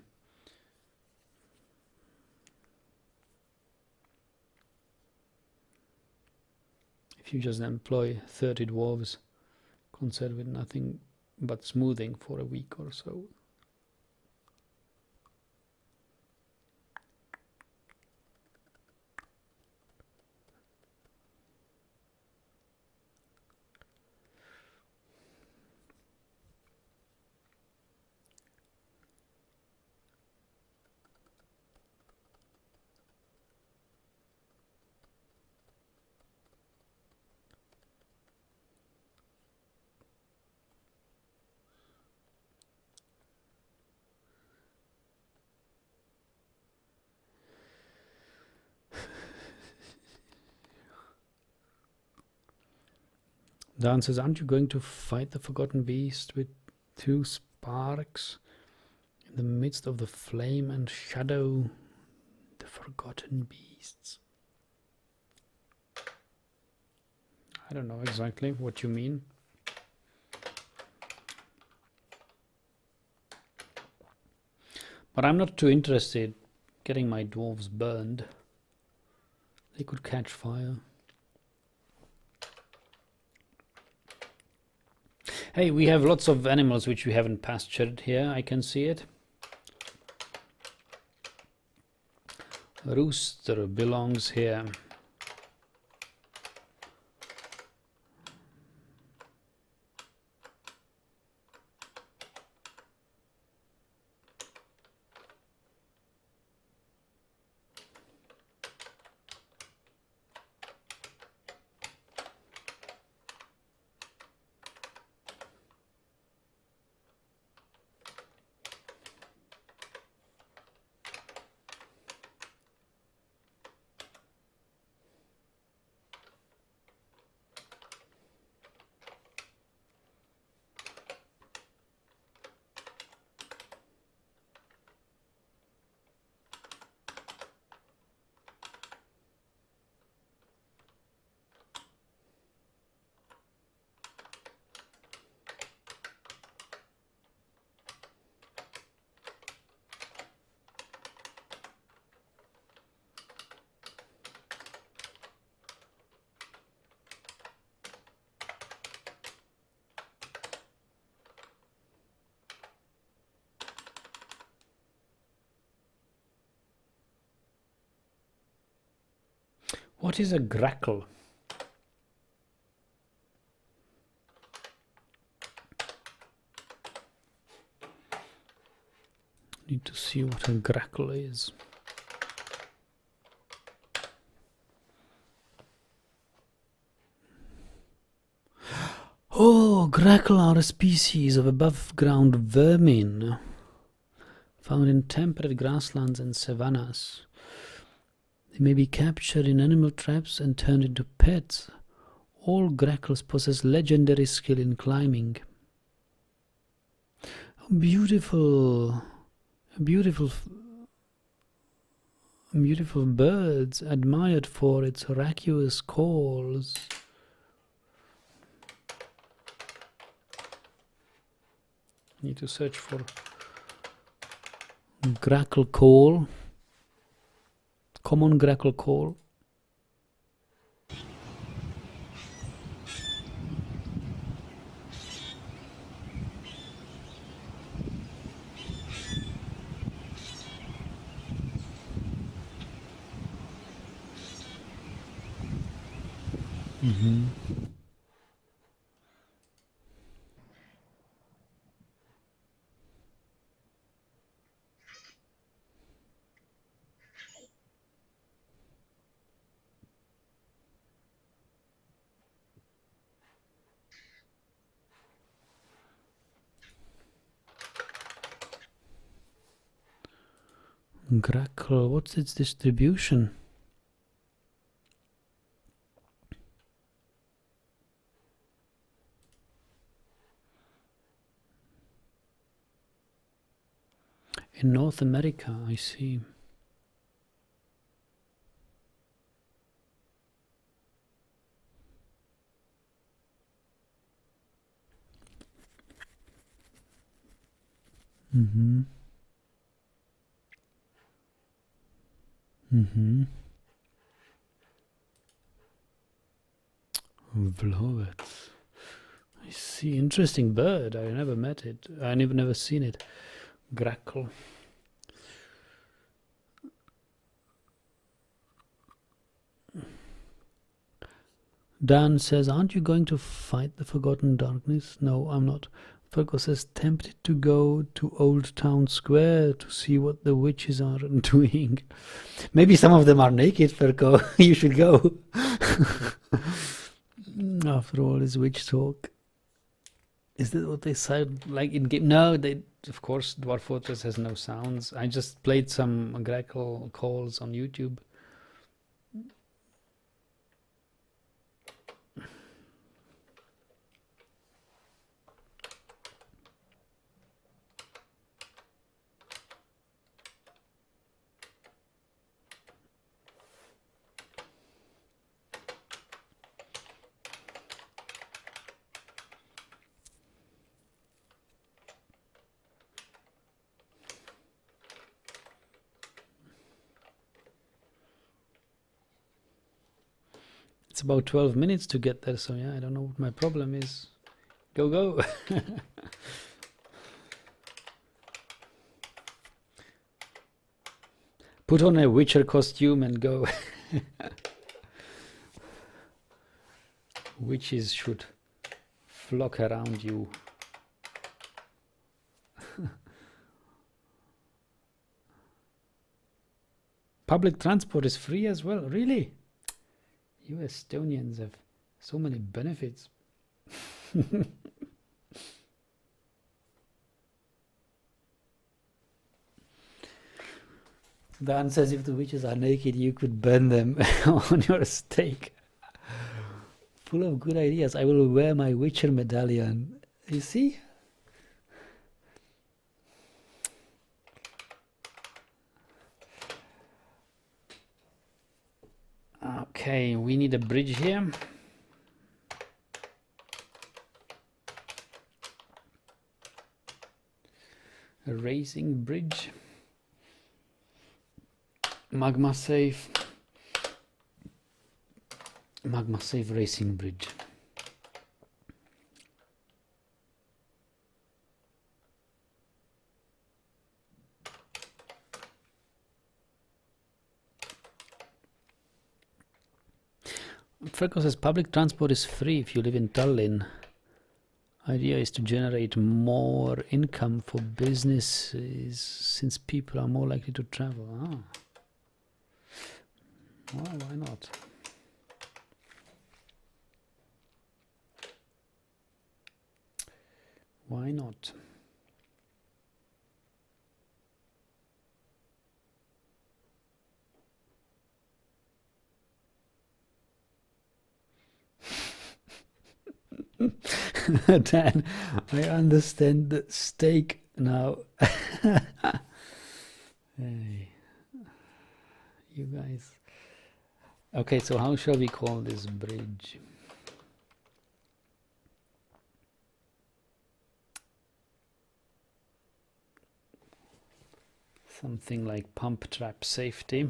If you just employ 30 dwarves concerned with nothing but smoothing for a week or so. Dan says, aren't you going to fight the forgotten beast with 2 sparks in the midst of the flame and shadow? The forgotten beasts. I don't know exactly what you mean. But I'm not too interested getting my dwarves burned. They could catch fire. Hey, we have lots of animals which we haven't pastured here. I can see it. Rooster belongs here. What is a grackle? Need to see what a grackle is. Oh, grackle are a species of above-ground vermin found in temperate grasslands and savannas. They may be captured in animal traps and turned into pets. All grackles possess legendary skill in climbing. Beautiful birds, admired for its raucous calls. Need to search for grackle call. Common grackle call. Grackle, what's its distribution? In North America, I see. Vlovet. I see. Interesting bird. I never met it. I never seen it. Grackle. Dan says, aren't you going to fight the Forgotten Darkness? No, I'm not. Fergus says, tempted to go to Old Town Square to see what the witches are doing. Maybe some of them are naked, Fergus. You should go. After all this witch talk. Is that what they said, like in game? No, they, of course, Dwarf Fortress has no sounds. I just played some grackle calls on YouTube. It's about 12 minutes to get there, so yeah, I don't know what my problem is. Go, go! Put on a Witcher costume and go. Witches should flock around you. Public transport is free as well, really? You Estonians have so many benefits. Dan says if the witches are naked, you could burn them on your stake. Full of good ideas. I will wear my Witcher medallion. You see? Okay, we need a bridge here. A racing bridge. Magma safe. Magma safe racing bridge. Freckle says public transport is free if you live in Tallinn. Idea is to generate more income for businesses since people are more likely to travel. Ah. Well, why not? Why not? Dan, I understand the stake now. Hey, you guys. Okay, so how shall we call this bridge? Something like pump trap safety.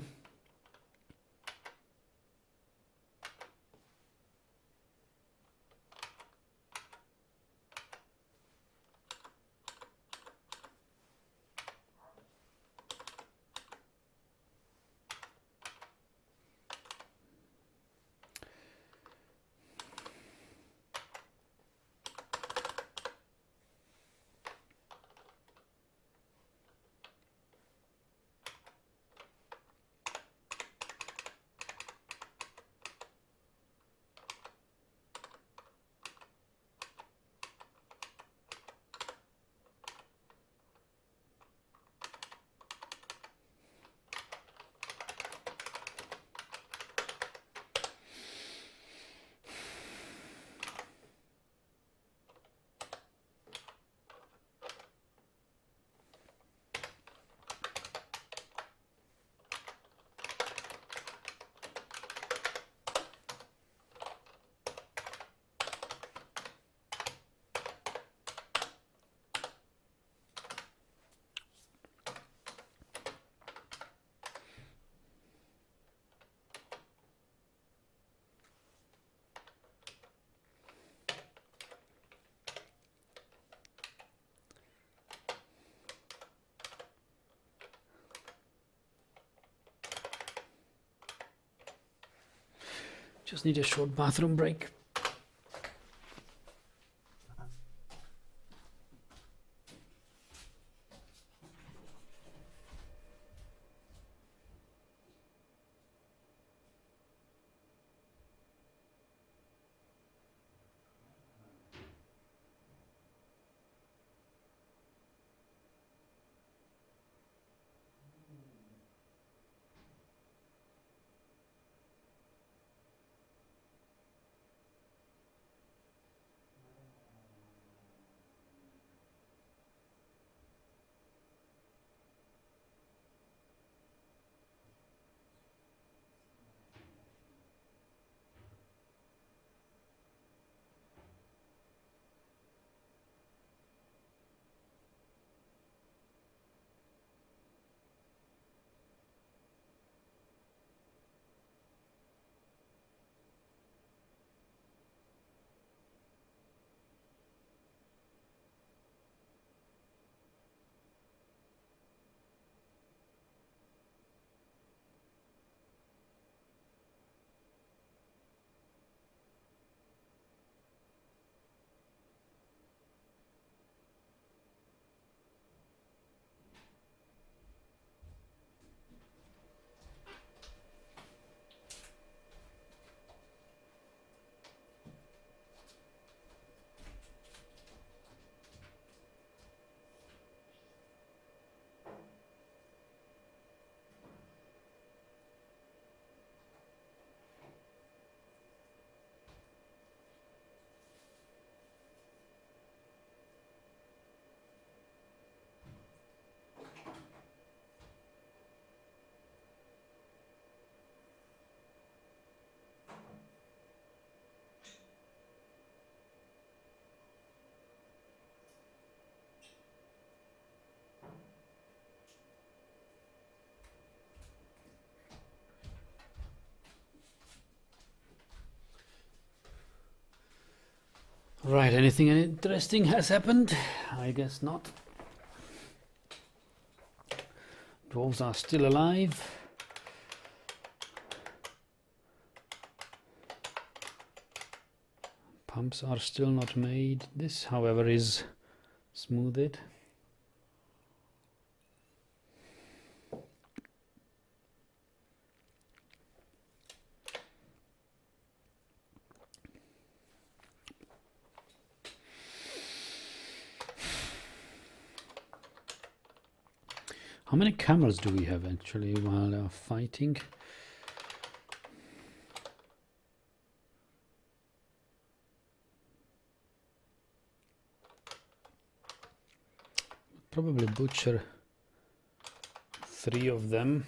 Just need a short bathroom break. Right, anything interesting has happened? I guess not. Dwarves are still alive. Pumps are still not made. This, however, is smoothed. How many camels do we have actually while they are fighting? Probably butcher 3 of them.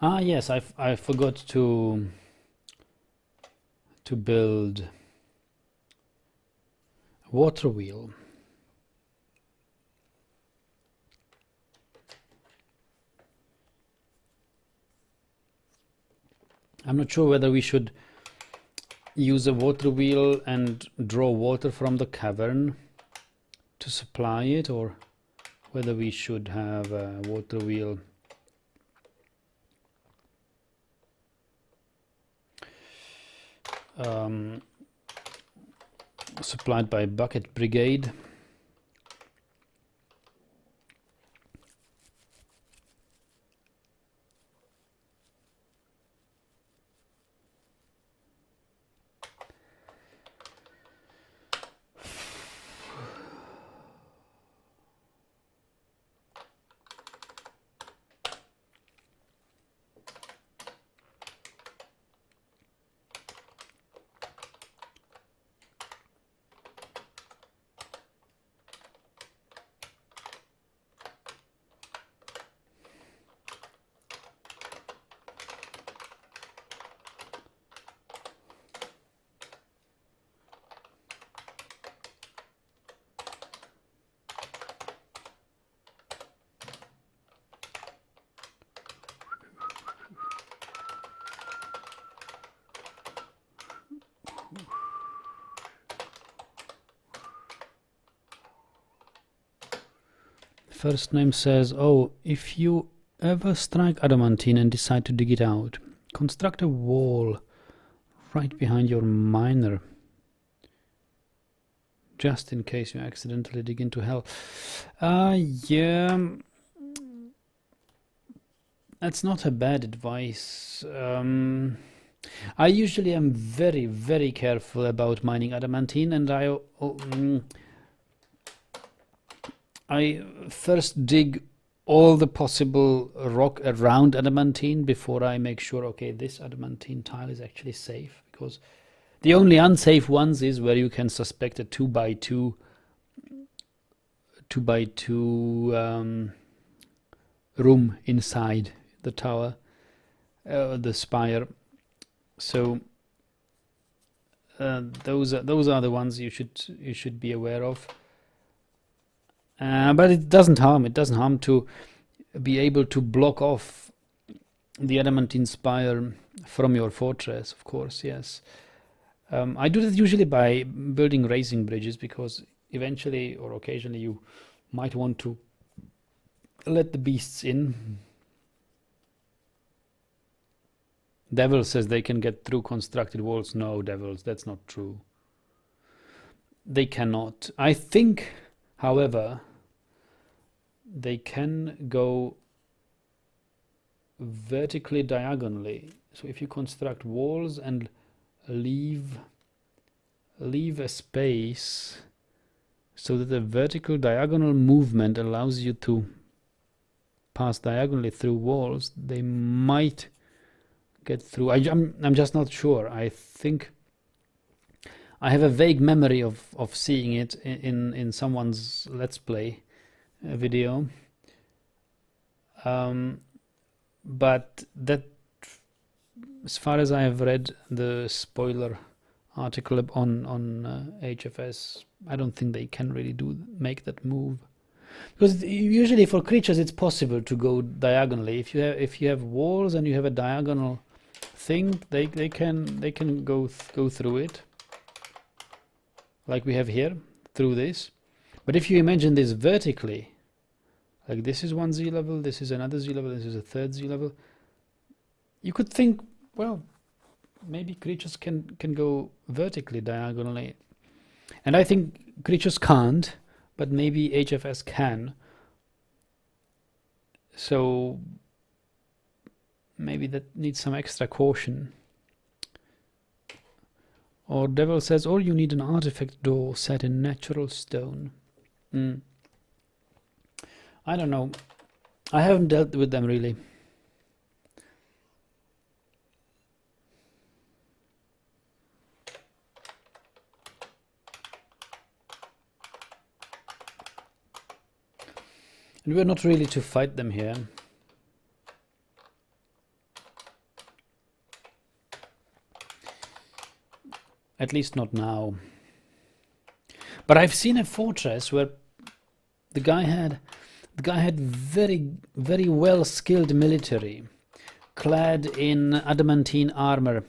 Ah, yes, I forgot to build a water wheel. I'm not sure whether we should use a water wheel and draw water from the cavern to supply it, or whether we should have a water wheel supplied by Bucket Brigade. First name says, oh, if you ever strike adamantine and decide to dig it out, construct a wall right behind your miner, just in case you accidentally dig into hell. Yeah, that's not a bad advice. I usually am very, very careful about mining adamantine, and I first dig all the possible rock around adamantine before I make sure, okay, this adamantine tile is actually safe, because the only unsafe ones is where you can suspect a 2x2 room inside the tower, the spire. So those are the ones you should be aware of. But it doesn't harm. It doesn't harm to be able to block off the adamantine spire from your fortress, of course, yes. I do that usually by building raising bridges, because eventually or occasionally you might want to let the beasts in. Devil says they can get through constructed walls. No, Devils, that's not true. They cannot. I think, however, they can go vertically diagonally. So if you construct walls and leave a space so that the vertical diagonal movement allows you to pass diagonally through walls, they might get through. I'm just not sure. I think I have a vague memory of seeing it in someone's Let's Play video. But that, as far as I have read the spoiler article on HFS, I don't think they can really make that move. Because usually for creatures it's possible to go diagonally. If you have walls and you have a diagonal thing, they can go through it, like we have here, through this. But if you imagine this vertically, like this is one Z level, this is another Z level, this is a third Z level, you could think, well, maybe creatures can go vertically, diagonally. And I think creatures can't, but maybe HFS can. So maybe that needs some extra caution. Or Devil says, or you need an artifact door set in natural stone. I don't know. I haven't dealt with them really. And we're not really to fight them here. At least not now. But I've seen a fortress where the guy had very, very well skilled military, clad in adamantine armor,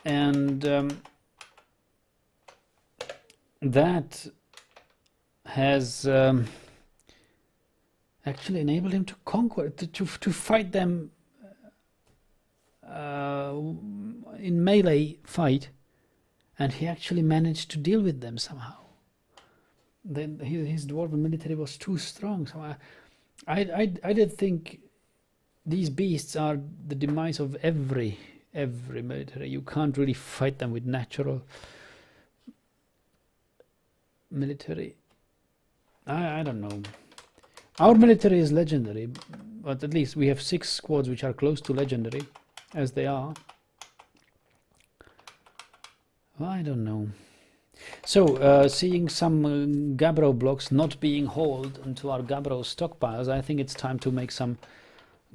and that has actually enabled him to conquer, to fight them in melee fight, and he actually managed to deal with them somehow. Then his dwarven military was too strong. So I did think these beasts are the demise of every military. You can't really fight them with natural military. I don't know. Our military is legendary, but at least we have 6 squads which are close to legendary, as they are. I don't know. So, seeing some Gabbro blocks not being hauled into our Gabbro stockpiles, I think it's time to make some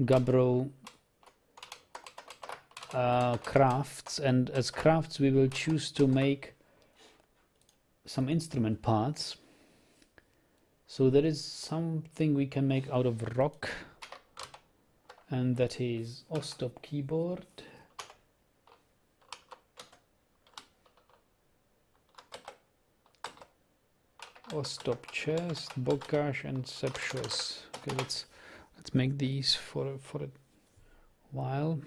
Gabbro crafts. And as crafts, we will choose to make some instrument parts. So there is something we can make out of rock, and that is Ostop keyboard. Ostop chest, bokash, and sepshus. Okay, let's make these for a while.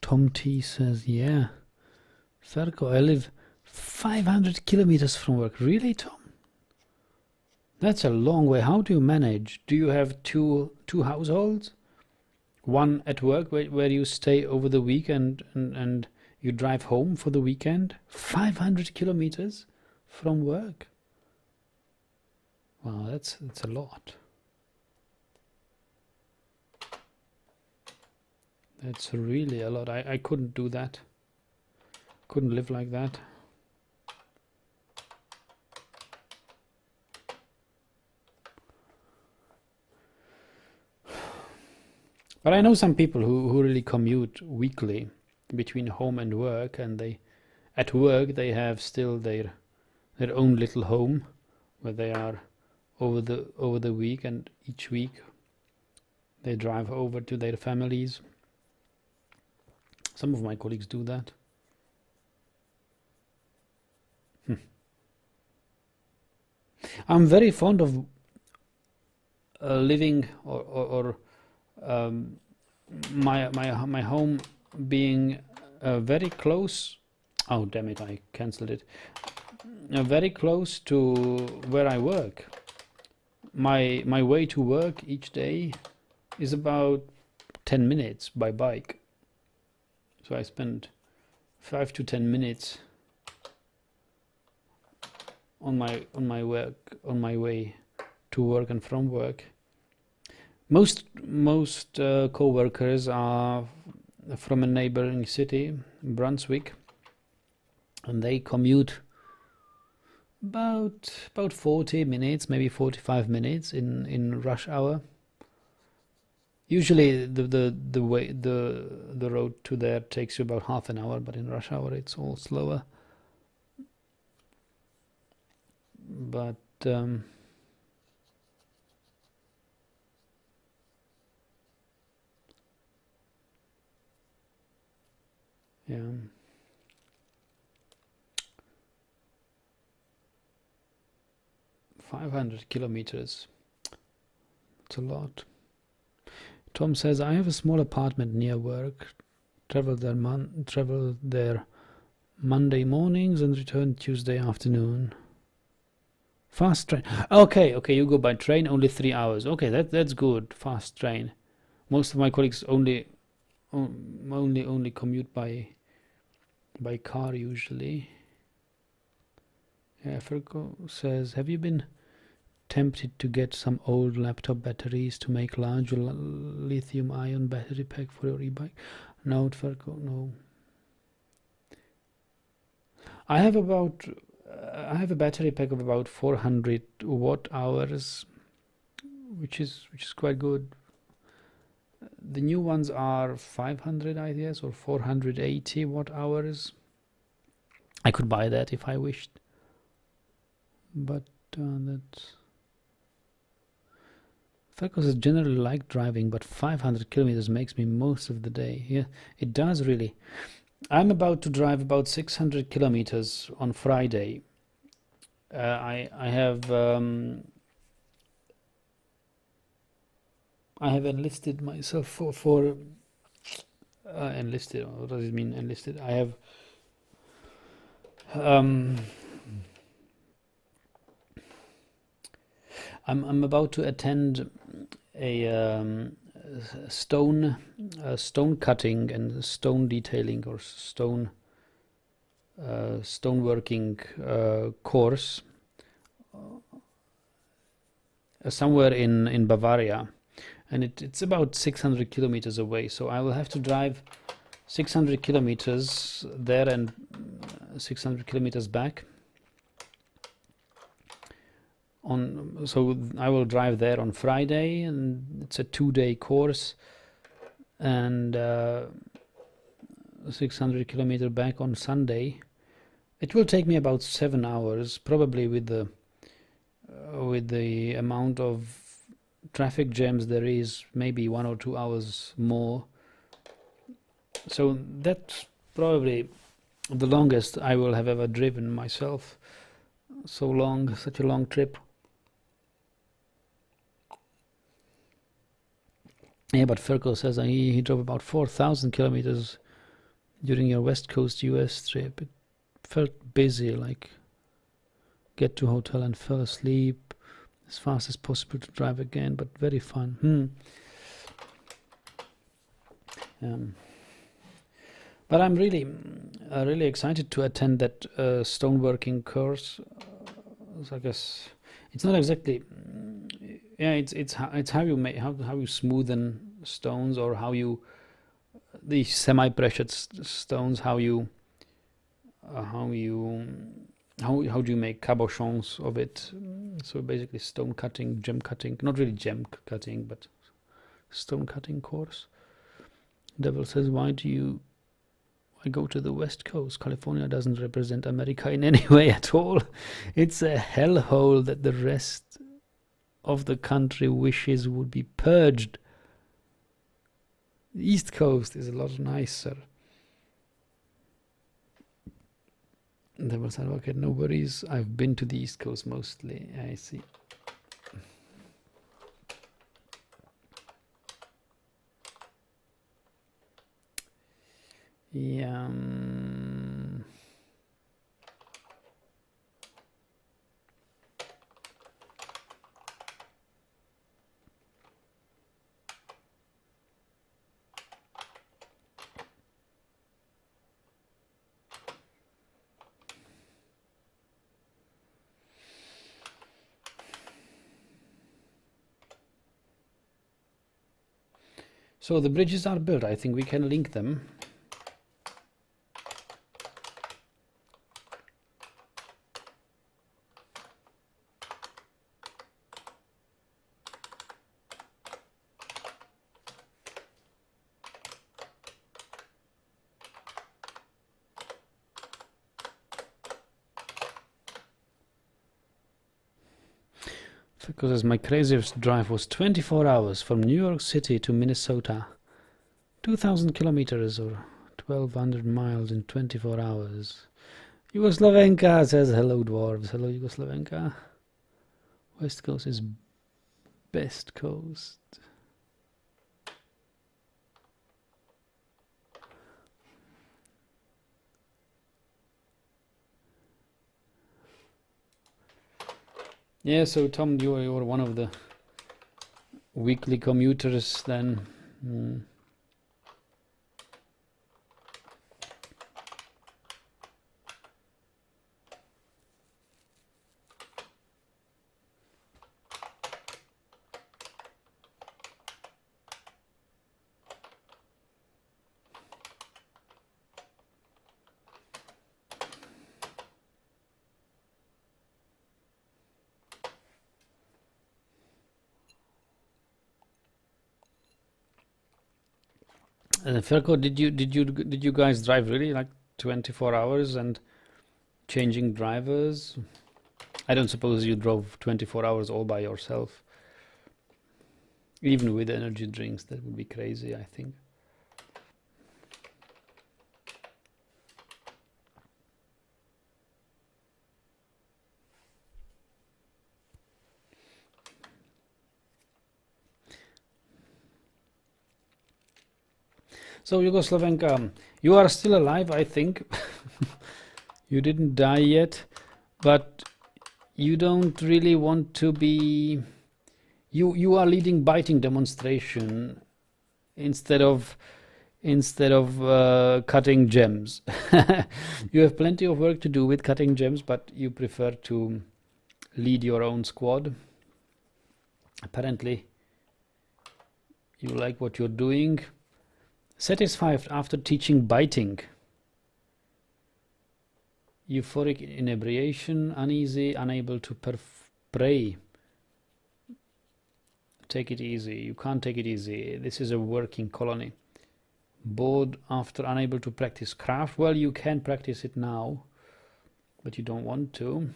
Tom T says, yeah, Ferko, I live 500 kilometers from work. Really, Tom? That's a long way. How do you manage? Do you have two households? One at work where you stay over the weekend and you drive home for the weekend? 500 kilometers from work? Wow, that's a lot. That's really a lot. I couldn't do that. Couldn't live like that. But I know some people who really commute weekly between home and work, and at work they have still their own little home where they are over the week, and each week they drive over to their families. Some of my colleagues do that. I'm very fond of living or my home being very close. Oh damn it! I cancelled it. Very close to where I work. My way to work each day is about 10 minutes by bike. So I spend 5 to 10 minutes on my way to work and from work. Most co-workers are from a neighboring city, Brunswick, and they commute about 40 minutes, maybe 45 minutes in rush hour. Usually the road to there takes you about half an hour, but in rush hour it's all slower. But yeah. 500 kilometers. It's a lot. Tom says, I have a small apartment near work. Travel there Monday mornings and return Tuesday afternoon. Fast train. Okay, you go by train, only 3 hours. Okay, that's good. Fast train. Most of my colleagues only commute by car usually. Yeah, Fergo says, have you been tempted to get some old laptop batteries to make larger lithium-ion battery pack for your e-bike? No, Fergo, no. I have a battery pack of about 400 watt hours, which is quite good. The new ones are 500, I guess, or 480 watt hours. I could buy that if I wished, but that's. Because I generally like driving, but 500 kilometers makes me most of the day. Yeah, it does really. I'm about to drive about 600 kilometers on Friday. I have enlisted myself for enlisted. What does it mean, enlisted? I have I'm about to attend a stone cutting and stone detailing or stoneworking course somewhere in Bavaria, and it's about 600 kilometers away. So I will have to drive 600 kilometers there and 600 kilometers back. So I will drive there on Friday, and it's a 2-day course, and 600 kilometer back on Sunday. It will take me about 7 hours, probably with the amount of traffic jams there is, maybe 1 or 2 hours more. So that's probably the longest I will have ever driven myself. Such a long trip. Yeah, but Ferko says he drove about 4,000 kilometers during your West Coast US trip. It felt busy, like get to hotel and fell asleep as fast as possible to drive again, but very fun. But I'm really excited to attend that stoneworking course. I guess it's not exactly. Yeah, it's how you make how you smoothen stones, or how you the semi-precious stones, how do you make cabochons of it. So basically stone cutting, gem cutting, not really gem cutting, but stone cutting course. Devil says, why go to the West Coast? California doesn't represent America in any way at all. It's a hellhole that the rest of the country wishes would be purged. The East Coast is a lot nicer. Devil said, okay, no worries. I've been to the East Coast mostly. I see. Yeah. So the bridges are built. I think we can link them. Because my craziest drive was 24 hours from New York City to Minnesota. 2,000 kilometers or 1,200 miles in 24 hours. Yugoslavenka says hello, dwarves. Hello, Yugoslavenka. West Coast is best coast. Yeah, so Tom, you were one of the weekly commuters then. Ferko, did you guys drive really like 24 hours and changing drivers? I don't suppose you drove 24 hours all by yourself. Even with energy drinks, that would be crazy, I think. So Yugoslavenka, you are still alive, I think. You didn't die yet, but you don't really want to be... You are leading biting demonstration instead of cutting gems. You have plenty of work to do with cutting gems, but you prefer to lead your own squad. Apparently, you like what you're doing. Satisfied after teaching biting. Euphoric inebriation, uneasy, unable to pray. Take it easy. You can't take it easy. This is a working colony. Bored after unable to practice craft. Well, you can practice it now, but you don't want to.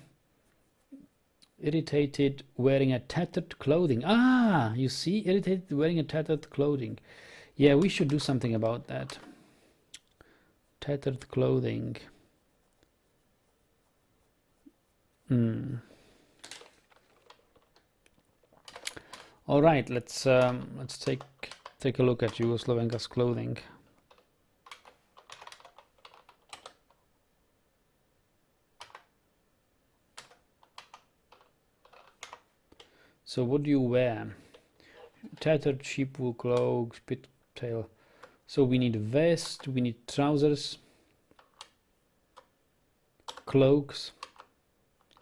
Irritated wearing a tattered clothing. Ah, you see, irritated wearing a tattered clothing. Yeah, we should do something about that. Tattered clothing. All right, let's take a look at Yugoslavenka's clothing. So what do you wear? Tattered sheepwool cloak, spit tail. So we need a vest, we need trousers, cloaks.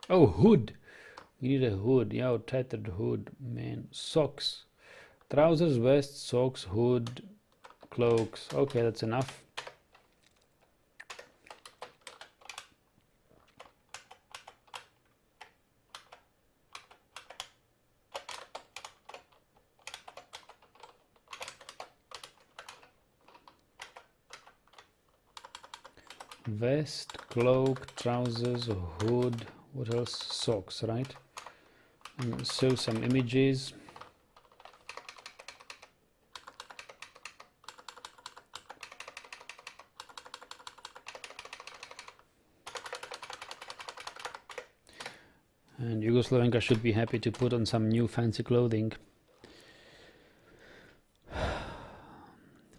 Oh, hood. We need a hood. Yeah, tattered hood, man. Socks, trousers, vest, socks, hood, cloaks. Okay, that's enough. Vest, cloak, trousers, hood, what else? Socks, right? So some images. And Yugoslavenka should be happy to put on some new fancy clothing.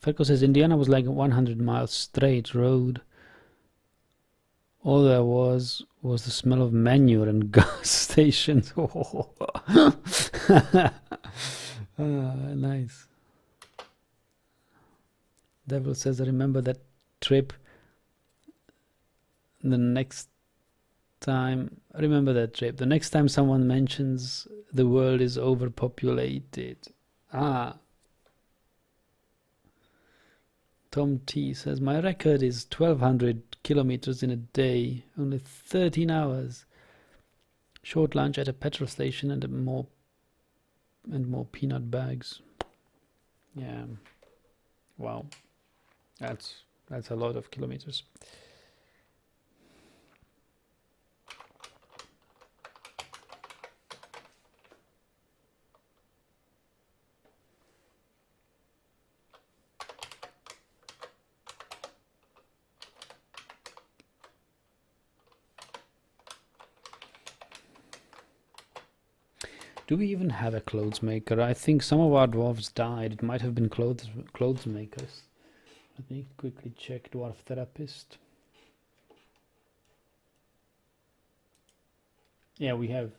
Ferko says Indiana was like a 100 miles straight road. All there was the smell of manure and gas stations. Nice. Devil says, I remember that trip. The next time someone mentions the world is overpopulated. Tom T says, my record is 1200 kilometers in a day, only 13 hours. Short lunch at a petrol station and more peanut bags. Yeah. Wow. That's a lot of kilometers. Do we even have a clothes maker? I think some of our dwarves died. It might have been clothes makers. Let me quickly check dwarf therapist. Yeah, we have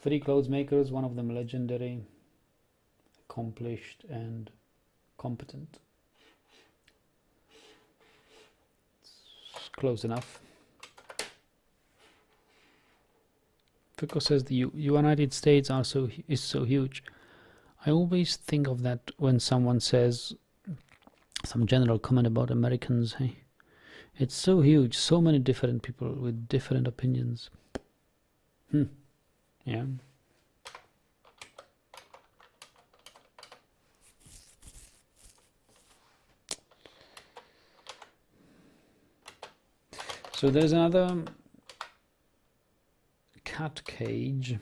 3 clothes makers, one of them legendary, accomplished and competent. It's close enough. Fico says the United States is so huge. I always think of that when someone says some general comment about Americans. Hey, it's so huge, so many different people with different opinions. Yeah. So there's another cat cage.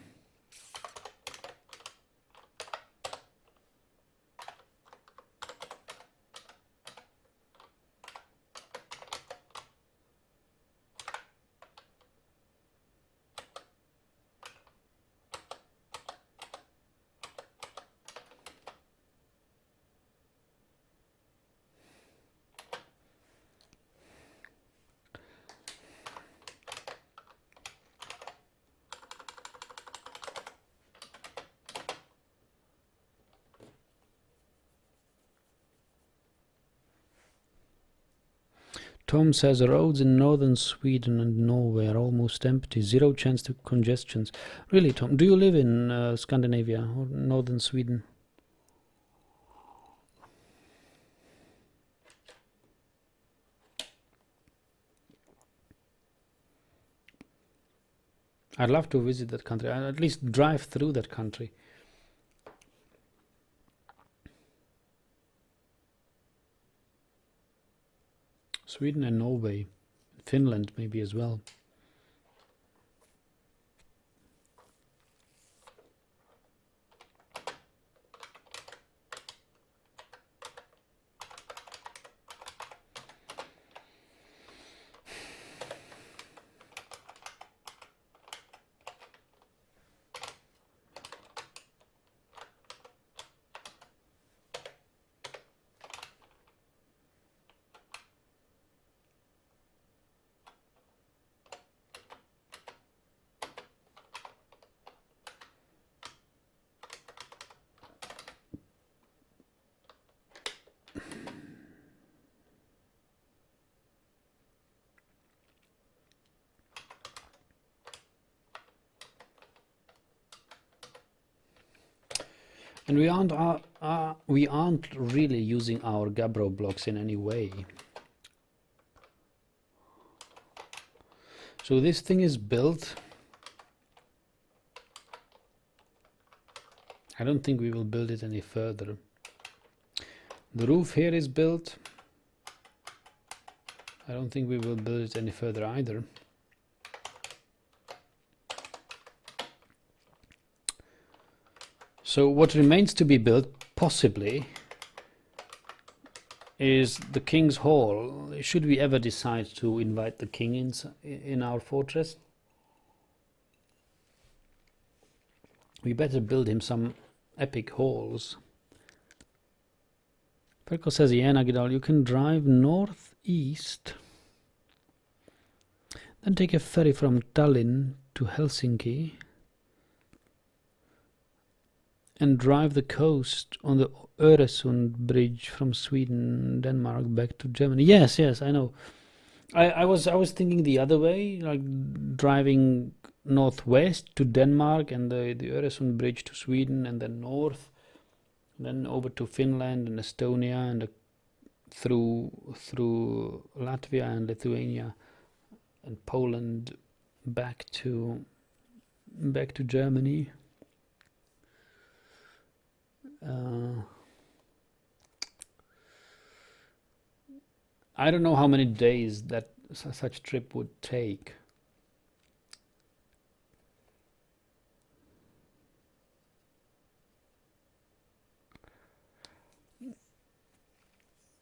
Tom says roads in northern Sweden and Norway are almost empty, 0 chance to congestions. Really, Tom? Do you live in Scandinavia or northern Sweden? I'd love to visit that country. I'd at least drive through that country. Sweden and Norway, Finland maybe as well. And we aren't really using our Gabbro blocks in any way. So this thing is built. I don't think we will build it any further. The roof here is built. I don't think we will build it any further either. So what remains to be built, possibly, is the King's Hall. Should we ever decide to invite the king in our fortress, we better build him some epic halls. Perko says, yeah, Nagidal, you can drive northeast, then take a ferry from Tallinn to Helsinki, and drive the coast on the Öresund bridge from Sweden, Denmark back to Germany. Yes, I know. I was thinking the other way, like driving northwest to Denmark and the Öresund bridge to Sweden, and then north, and then over to Finland and Estonia, and through Latvia and Lithuania and Poland back to Germany. I don't know how many days that such trip would take.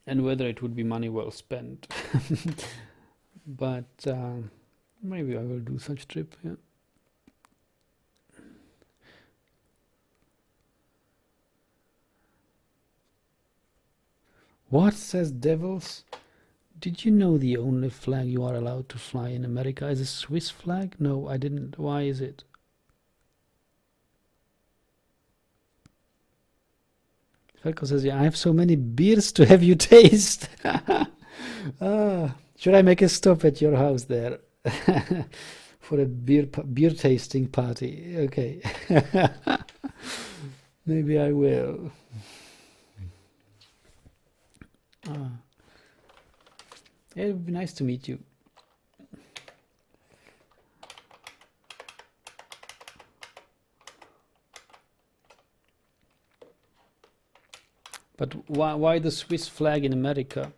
And whether it would be money well spent. But maybe I will do such trip, yeah. What, says Devils? Did you know the only flag you are allowed to fly in America is a Swiss flag? No, I didn't. Why is it? Falco says, yeah, I have so many beers to have you taste. Should I make a stop at your house there for a beer tasting party? Okay. Maybe I will. It would be nice to meet you. But why the Swiss flag in America?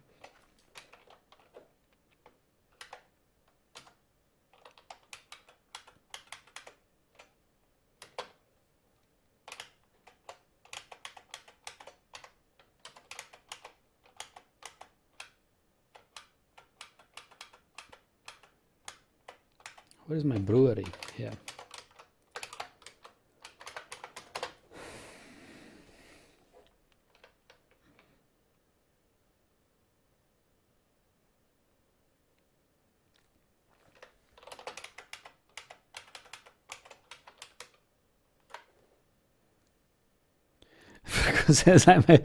Where is my brewery? Here. Says I'm a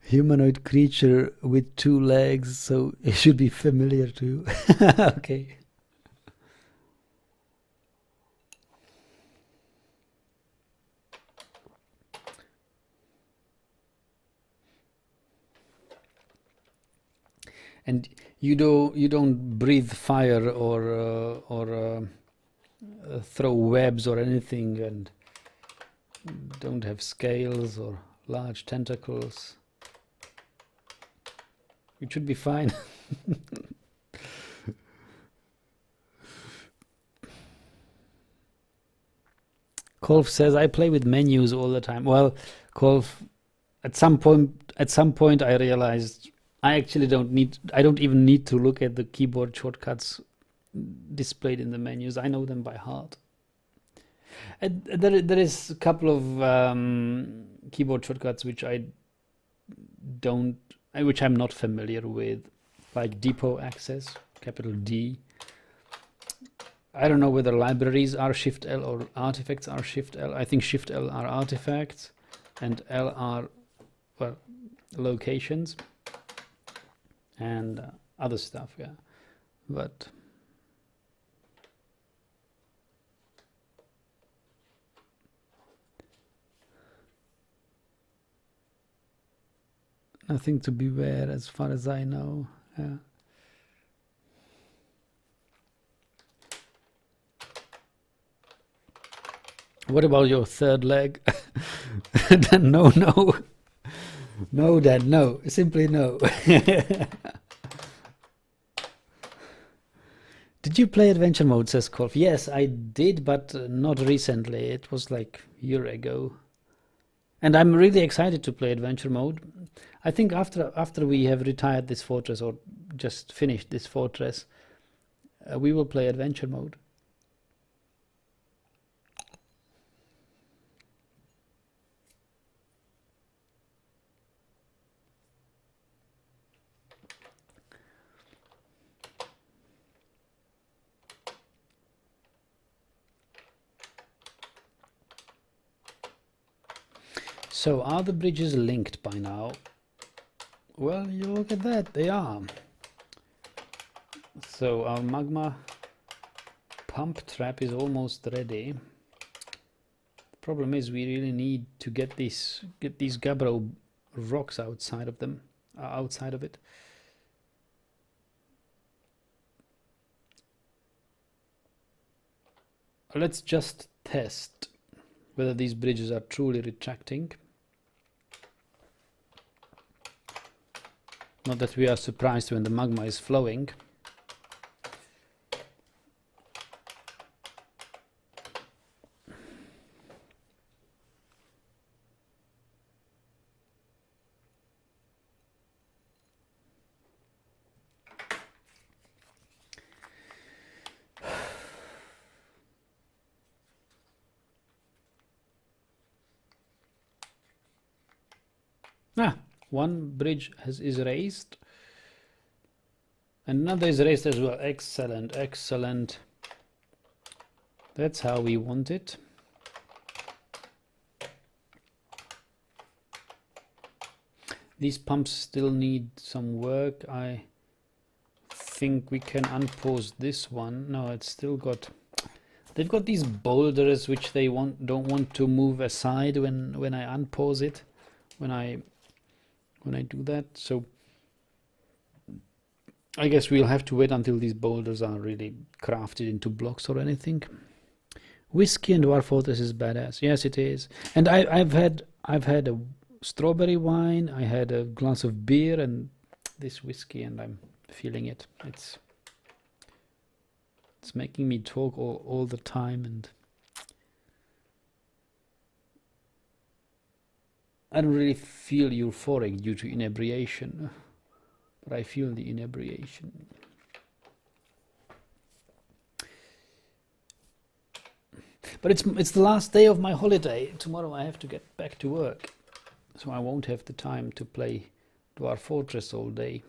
humanoid creature with 2 legs, so it should be familiar to you. Okay. And you don't breathe fire or throw webs or anything, and don't have scales or large tentacles. It should be fine. Kolf says, I play with menus all the time. Well, Kolf, at some point I realized I actually I don't even need to look at the keyboard shortcuts displayed in the menus. I know them by heart. And there is a couple of keyboard shortcuts which which I'm not familiar with, like depot access, capital D. I don't know whether libraries are Shift L or artifacts are Shift L. I think Shift L are artifacts and L are, well, locations and other stuff, yeah. But nothing to beware as far as I know. Yeah. What about your third leg? No. No, Dad, no. Simply no. Did you play adventure mode, says Kolf? Yes, I did, but not recently. It was like a year ago. And I'm really excited to play adventure mode. I think after we have retired this fortress, or just finished this fortress, we will play adventure mode. So are the bridges linked by now? Well, you look at that, they are. So our magma pump trap is almost ready. The problem is we really need to get these gabbro rocks outside of them, outside of it. Let's just test whether these bridges are truly retracting. Not that we are surprised when the magma is flowing. One bridge is raised. Another is raised as well. Excellent, excellent. That's how we want it. These pumps still need some work. I think we can unpause this one. No, it's still got... They've got these boulders which they don't want to move aside when I unpause it. When I do that, so I guess we'll have to wait until these boulders are really crafted into blocks or anything. Whiskey and Dwarf Fortress is badass. Yes, it is. And I've had a strawberry wine. I had a glass of beer and this whiskey, and I'm feeling it. It's making me talk all the time, and I don't really feel euphoric due to inebriation, but I feel the inebriation. But it's the last day of my holiday. Tomorrow I have to get back to work, so I won't have the time to play Dwarf Fortress all day.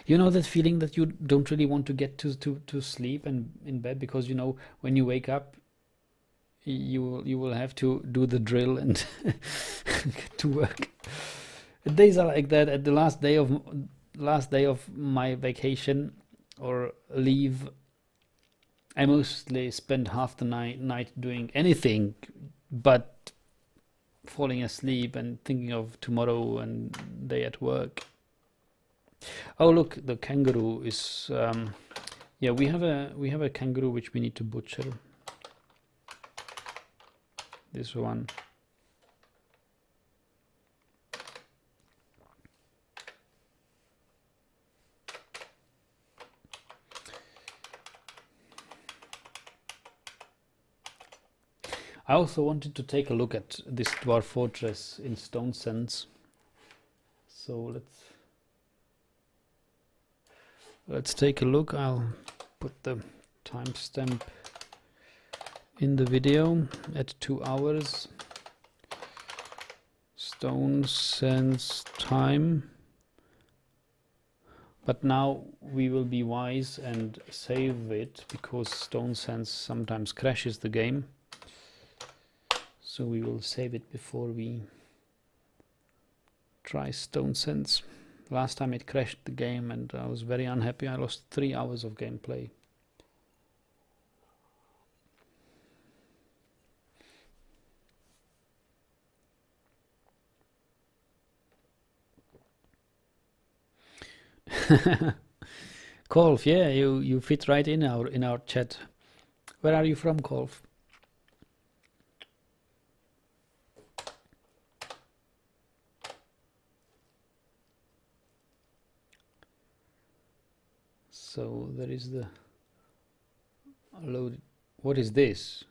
You know that feeling that you don't really want to get to sleep and in bed, because you know when you wake up you will have to do the drill and get to work. Days are like that. At the last day of my vacation or leave, I mostly spend half the night doing anything but falling asleep and thinking of tomorrow and day at work. Oh look, the kangaroo is yeah, we have a kangaroo which we need to butcher. This one. I also wanted to take a look at this Dwarf Fortress in stonesense. So let's take a look. I'll put the timestamp in the video at 2 hours. Stonesense time. But now we will be wise and save it, because stonesense sometimes crashes the game. So we will save it before we try stonesense. Last time it crashed the game and I was very unhappy. I lost 3 hours of gameplay. Kolf, yeah, you fit right in our chat. Where are you from, Kolf? So there is the load. What is this?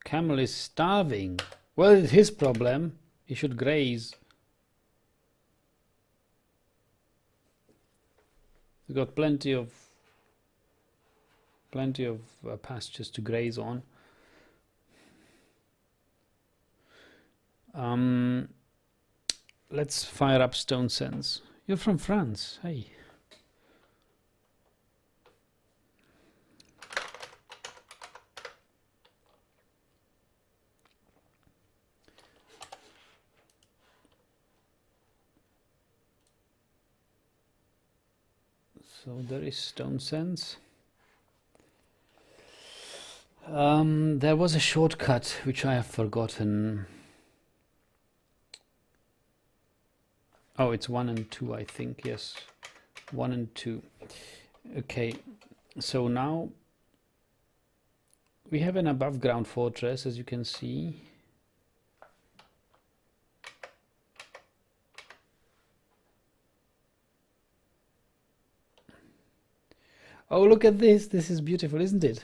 Camel is starving. Well, it's his problem. He should graze. We've got plenty of pastures to graze on. Let's fire up stonesense. You're from France, hey. So there is stonesense. There was a shortcut which I have forgotten. Oh, it's 1 and 2, I think. Yes, 1 and 2. Okay, so now we have an above ground fortress, as you can see. Oh, look at this. This is beautiful, isn't it?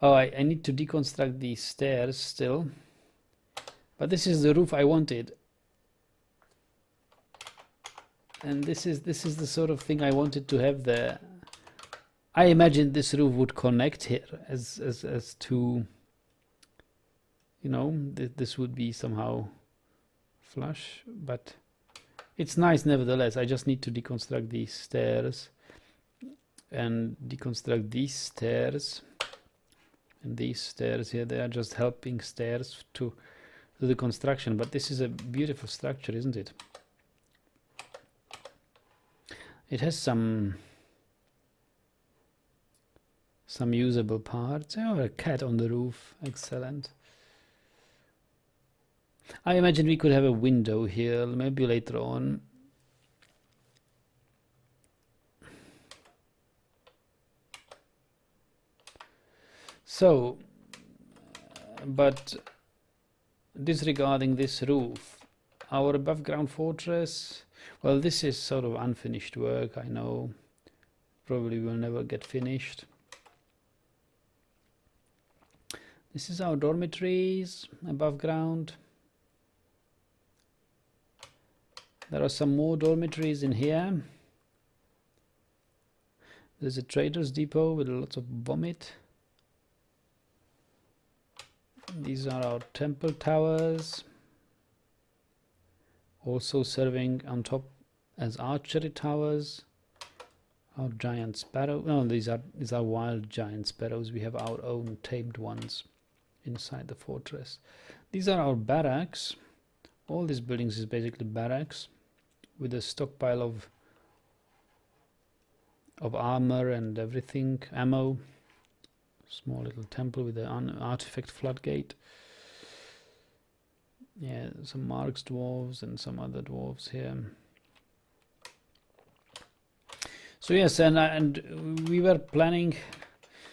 Oh, I need to deconstruct these stairs still. But this is the roof I wanted. And this is the sort of thing I wanted to have there. I imagined this roof would connect here as to, you know, this would be somehow flush, but it's nice nevertheless. I just need to deconstruct these stairs and deconstruct these stairs and these stairs here. They are just helping stairs to the construction, but this is a beautiful structure, isn't it? It has some usable parts. Oh, a cat on the roof. Excellent. I imagine we could have a window here, maybe later on. So, but disregarding this roof, our above ground fortress, well, this is sort of unfinished work, I know. Probably will never get finished. This is our dormitories above ground. There are some more dormitories in here. There's a trader's depot with lots of vomit. These are our temple towers, also serving on top as archery towers. Our giant sparrow. No, these are wild giant sparrows. We have our own tamed ones inside the fortress. These are our barracks. All these buildings is basically barracks with a stockpile of armor and everything, ammo. Small little temple with an artifact floodgate. Yeah, some Marks dwarves and some other dwarves here. So yes, and we were planning.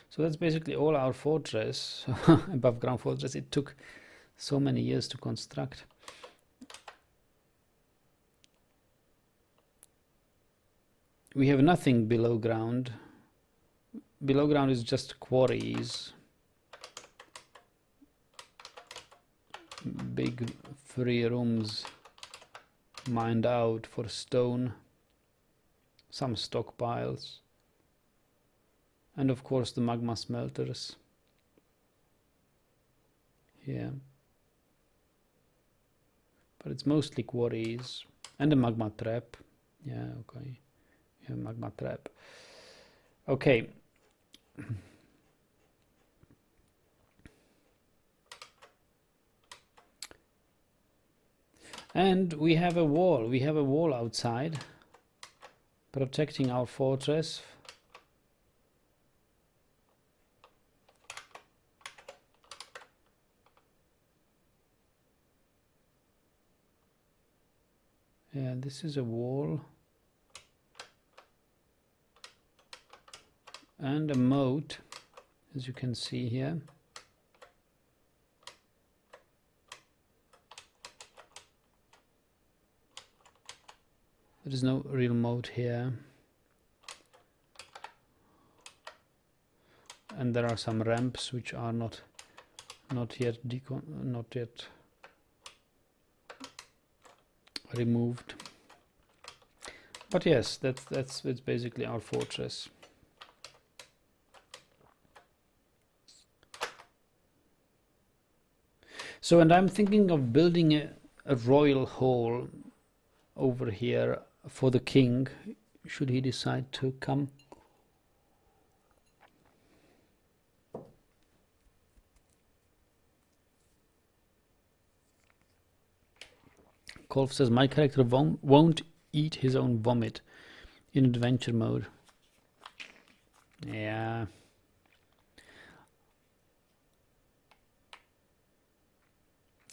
So that's basically all our fortress, above ground fortress. It took so many years to construct. We have nothing below ground. Below ground is just quarries, big free rooms mined out for stone, some stockpiles, and of course the magma smelters here. But it's mostly quarries and a magma trap. Yeah, okay. Yeah, magma trap. Okay. And we have a wall outside protecting our fortress. Yeah, this is a wall and a moat, as you can see here. There is no real moat here, and there are some ramps which are not yet removed. But yes, that's basically our fortress. So, and I'm thinking of building a royal hall over here for the king, should he decide to come. Kolf says, my character won't eat his own vomit in adventure mode. Yeah.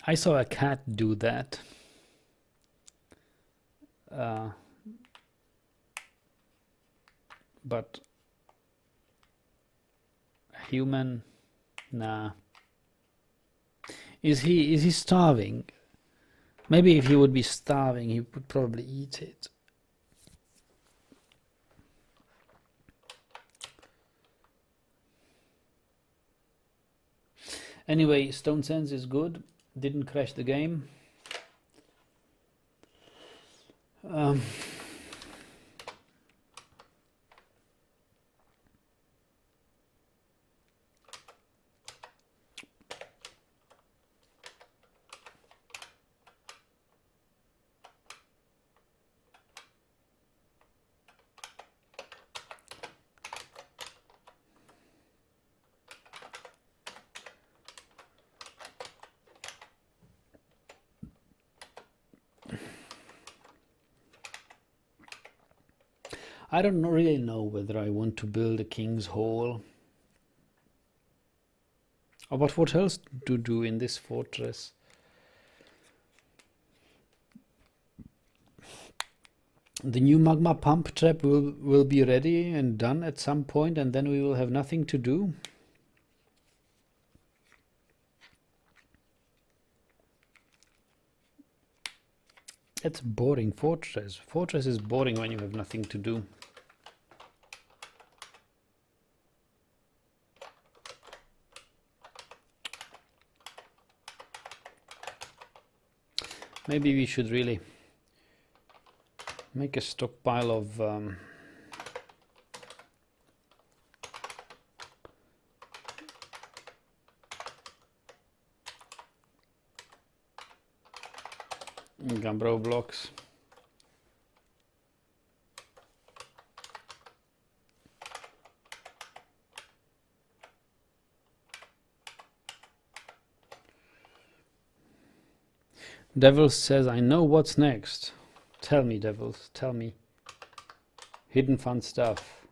I saw a cat do that. But a human, nah. Is he starving? Maybe if he would be starving, he would probably eat it. Anyway, stonesense is good. Didn't crash the game. I don't really know whether I want to build a king's hall. Or what else to do in this fortress? The new magma pump trap will be ready and done at some point, and then we will have nothing to do. It's a boring fortress. Fortress is boring when you have nothing to do. Maybe we should really make a stockpile of gabbro blocks. Devils says, I know what's next. Tell me, Devils, tell me. Hidden fun stuff.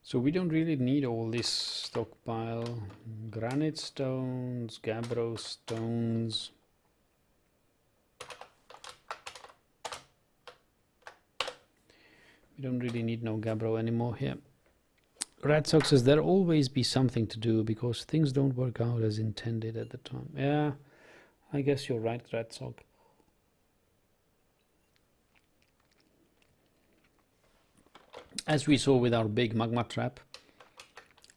So we don't really need all this stockpile. Granite stones, gabbro stones. We don't really need no gabbro anymore here. Red Sox says there'll always be something to do because things don't work out as intended at the time. Yeah, I guess you're right, Red Sox. As we saw with our big magma trap,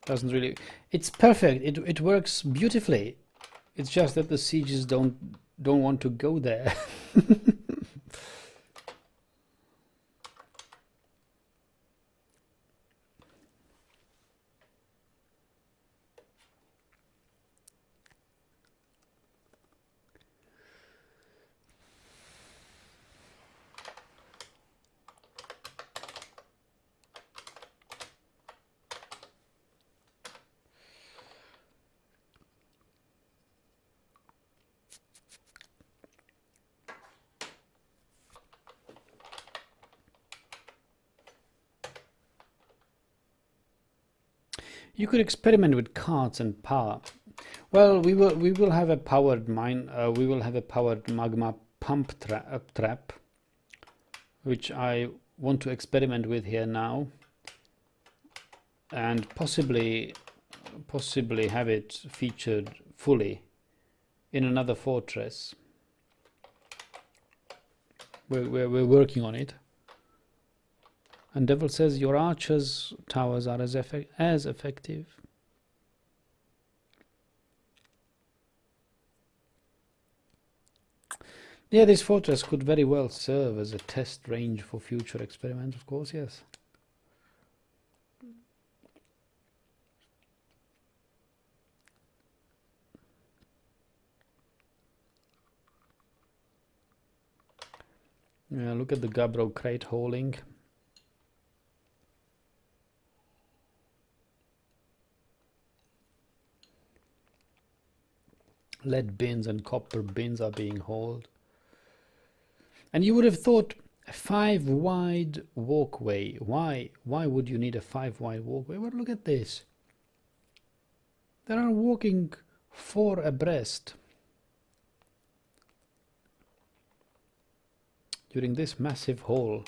doesn't really. It's perfect. It works beautifully. It's just that the sieges don't want to go there. You could experiment with cards and power. Well, we will have a powered mine. We will have a powered magma pump trap, which I want to experiment with here now, and possibly have it featured fully in another fortress. We're working on it. And Devil says your archers' towers are as effective. Yeah, this fortress could very well serve as a test range for future experiments, of course, yes. Yeah, look at the gabbro crate holding. Lead bins and copper bins are being hauled. And you would have thought a 5 wide walkway. Why would you need a 5 wide walkway? Well, look at this. They are walking 4 abreast during this massive hall.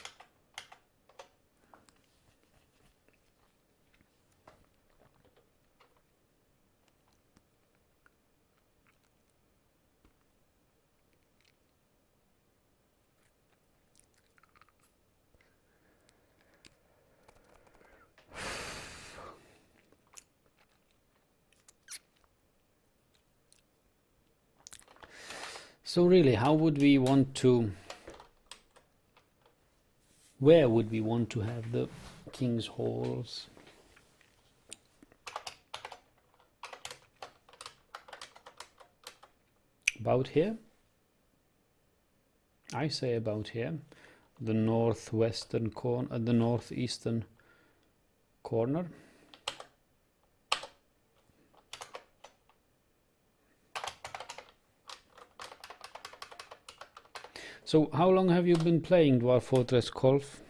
So really, how would we want to, where would we want to have the king's halls? About here? I say about here, the northwestern corner, the northeastern corner. So how long have you been playing Dwarf Fortress, Kolf?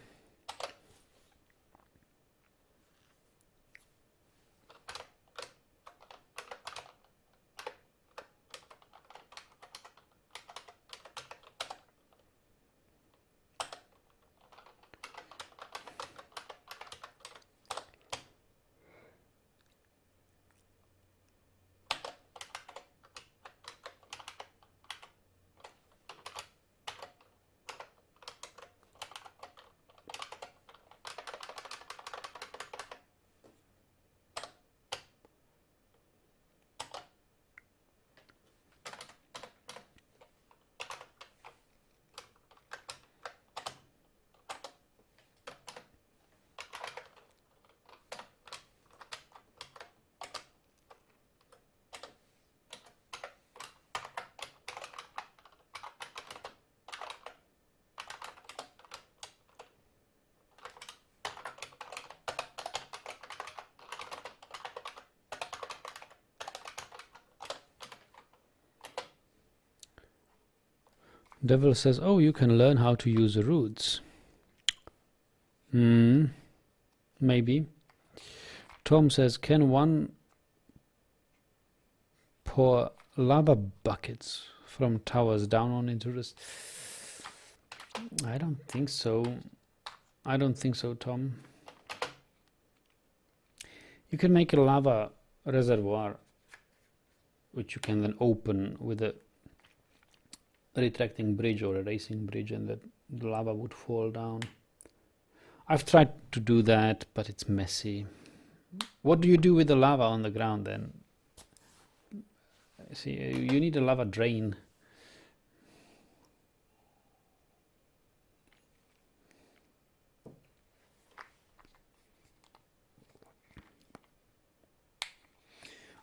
Devil says, oh, you can learn how to use the roots. Maybe. Tom says, can one pour lava buckets from towers down on into this? I don't think so. I don't think so, Tom. You can make a lava reservoir, which you can then open with a retracting bridge or a racing bridge, and the lava would fall down. I've tried to do that, but it's messy. What do you do with the lava on the ground then? See, you need a lava drain.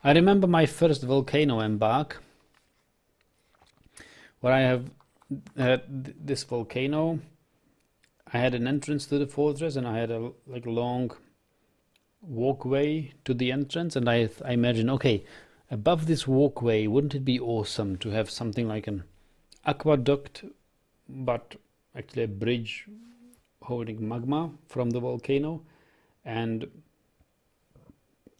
I remember my first volcano embark, where I have this volcano. I had an entrance to the fortress, and I had a long walkway to the entrance, and I imagine, okay, above this walkway, wouldn't it be awesome to have something like an aqueduct, but actually a bridge holding magma from the volcano, and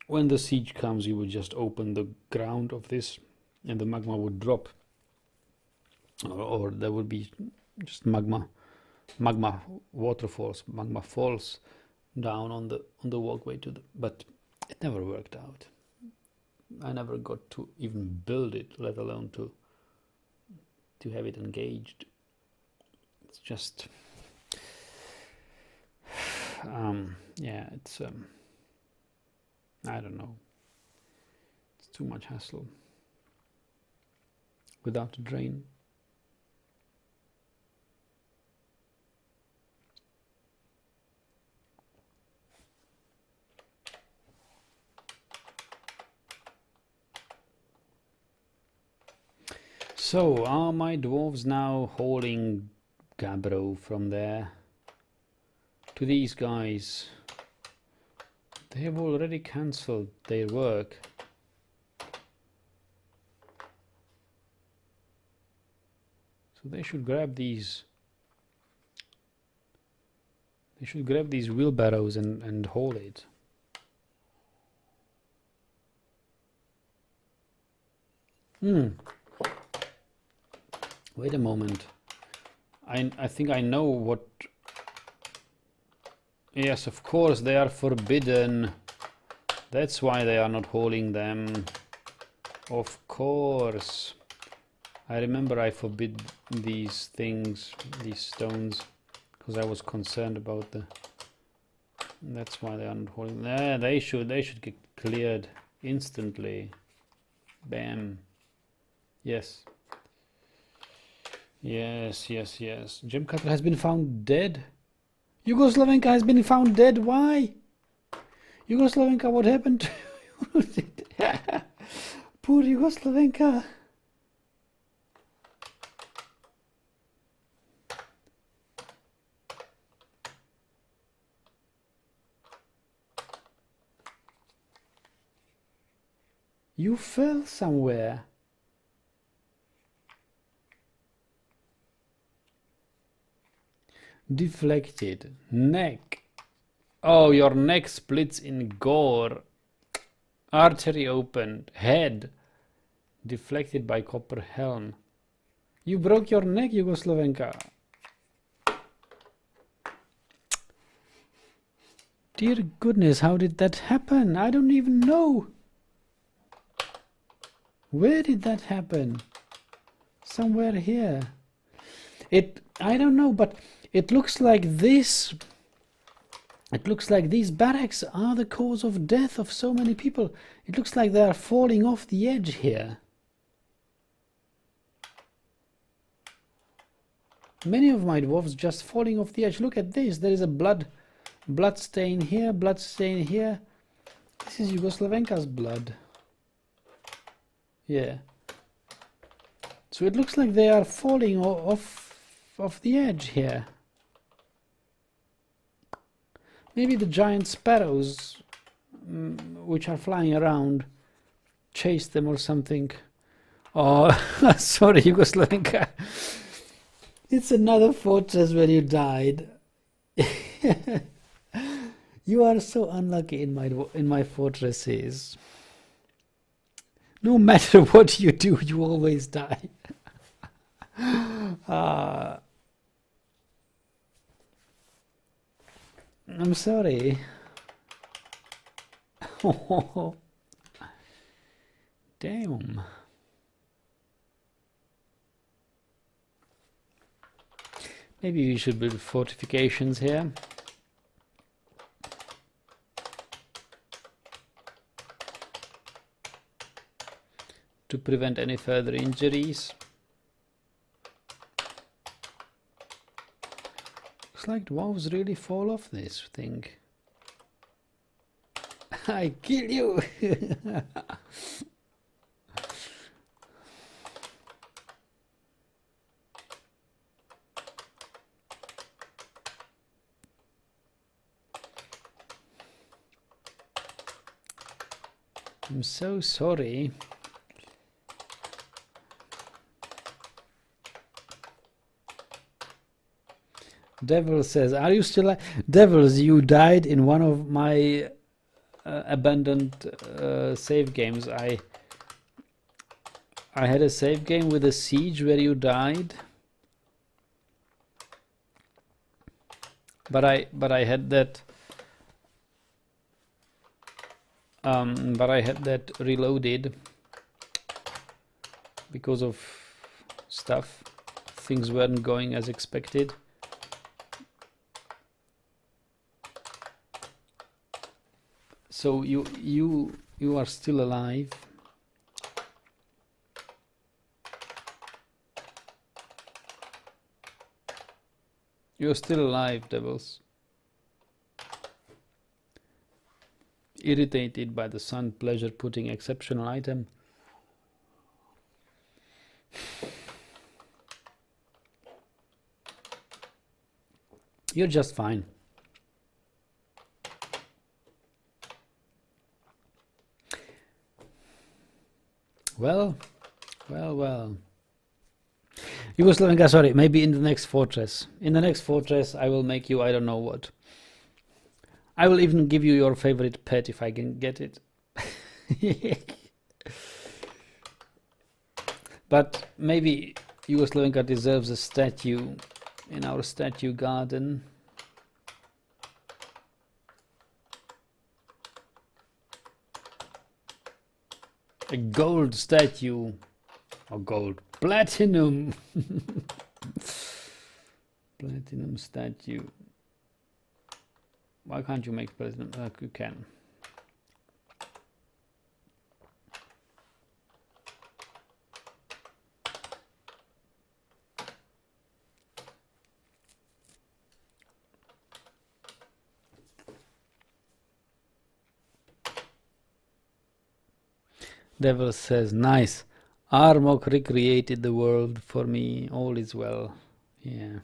when the siege comes, you would just open the ground of this, and the magma would drop. Or there would be just magma waterfalls, magma falls down on the walkway to the. But it never worked out. I never got to even build it, let alone to have it engaged. It's just, yeah, it's I don't know. It's too much hassle without a drain. So, are my dwarves now hauling gabbro from there to these guys? They have already cancelled their work. they should grab these. They should grab these wheelbarrows and haul it. Wait a moment. I think I know what... Yes, of course, they are forbidden. That's why they are not hauling them. Of course. I remember I forbid these things, these stones, because I was concerned about the... That's why they are not hauling... They should get cleared instantly. Bam. Yes. Yes. Gem cutter has been found dead. Yugoslavenka has been found dead. Why? Yugoslavenka, what happened to you? Poor Yugoslavenka. You fell somewhere. Deflected. Neck. Oh, your neck splits in gore. Artery opened. Head. Deflected by copper helm. You broke your neck, Yugoslavenka. Dear goodness, how did that happen? I don't even know. Where did that happen? Somewhere here. I don't know, but it looks like this. It looks like these barracks are the cause of death of so many people. It looks like they are falling off the edge here. Many of my dwarves just falling off the edge. Look at this. There is a blood stain here, blood stain here. This is Yugoslavenka's blood. Yeah. So it looks like they are falling off the edge here. Maybe the giant sparrows, which are flying around, chased them or something. Oh, sorry, Yugoslavenka. It's another fortress where you died. You are so unlucky in my fortresses. No matter what you do, you always die. I'm sorry. Oh, damn. Maybe we should build fortifications here. To prevent any further injuries. Looks like dwarves really fall off this thing. I kill you! I'm so sorry. Devil says, are you still alive? Devils, you died in one of my abandoned save games. I had a save game with a siege where you died. But I had that reloaded because of stuff. Things weren't going as expected. So you are still alive. You're still alive, devils. Irritated by the sun, pleasure putting exceptional item. You're just fine. Well. Yugoslavia, sorry, maybe in the next fortress. In the next fortress, I will make you, I don't know what. I will even give you your favorite pet if I can get it. But maybe Yugoslavia deserves a statue in our statue garden. A gold statue. Or gold. Platinum. Platinum statue. Why can't you make platinum? You can. Devil says, nice. Armok recreated the world for me. All is well. Yeah.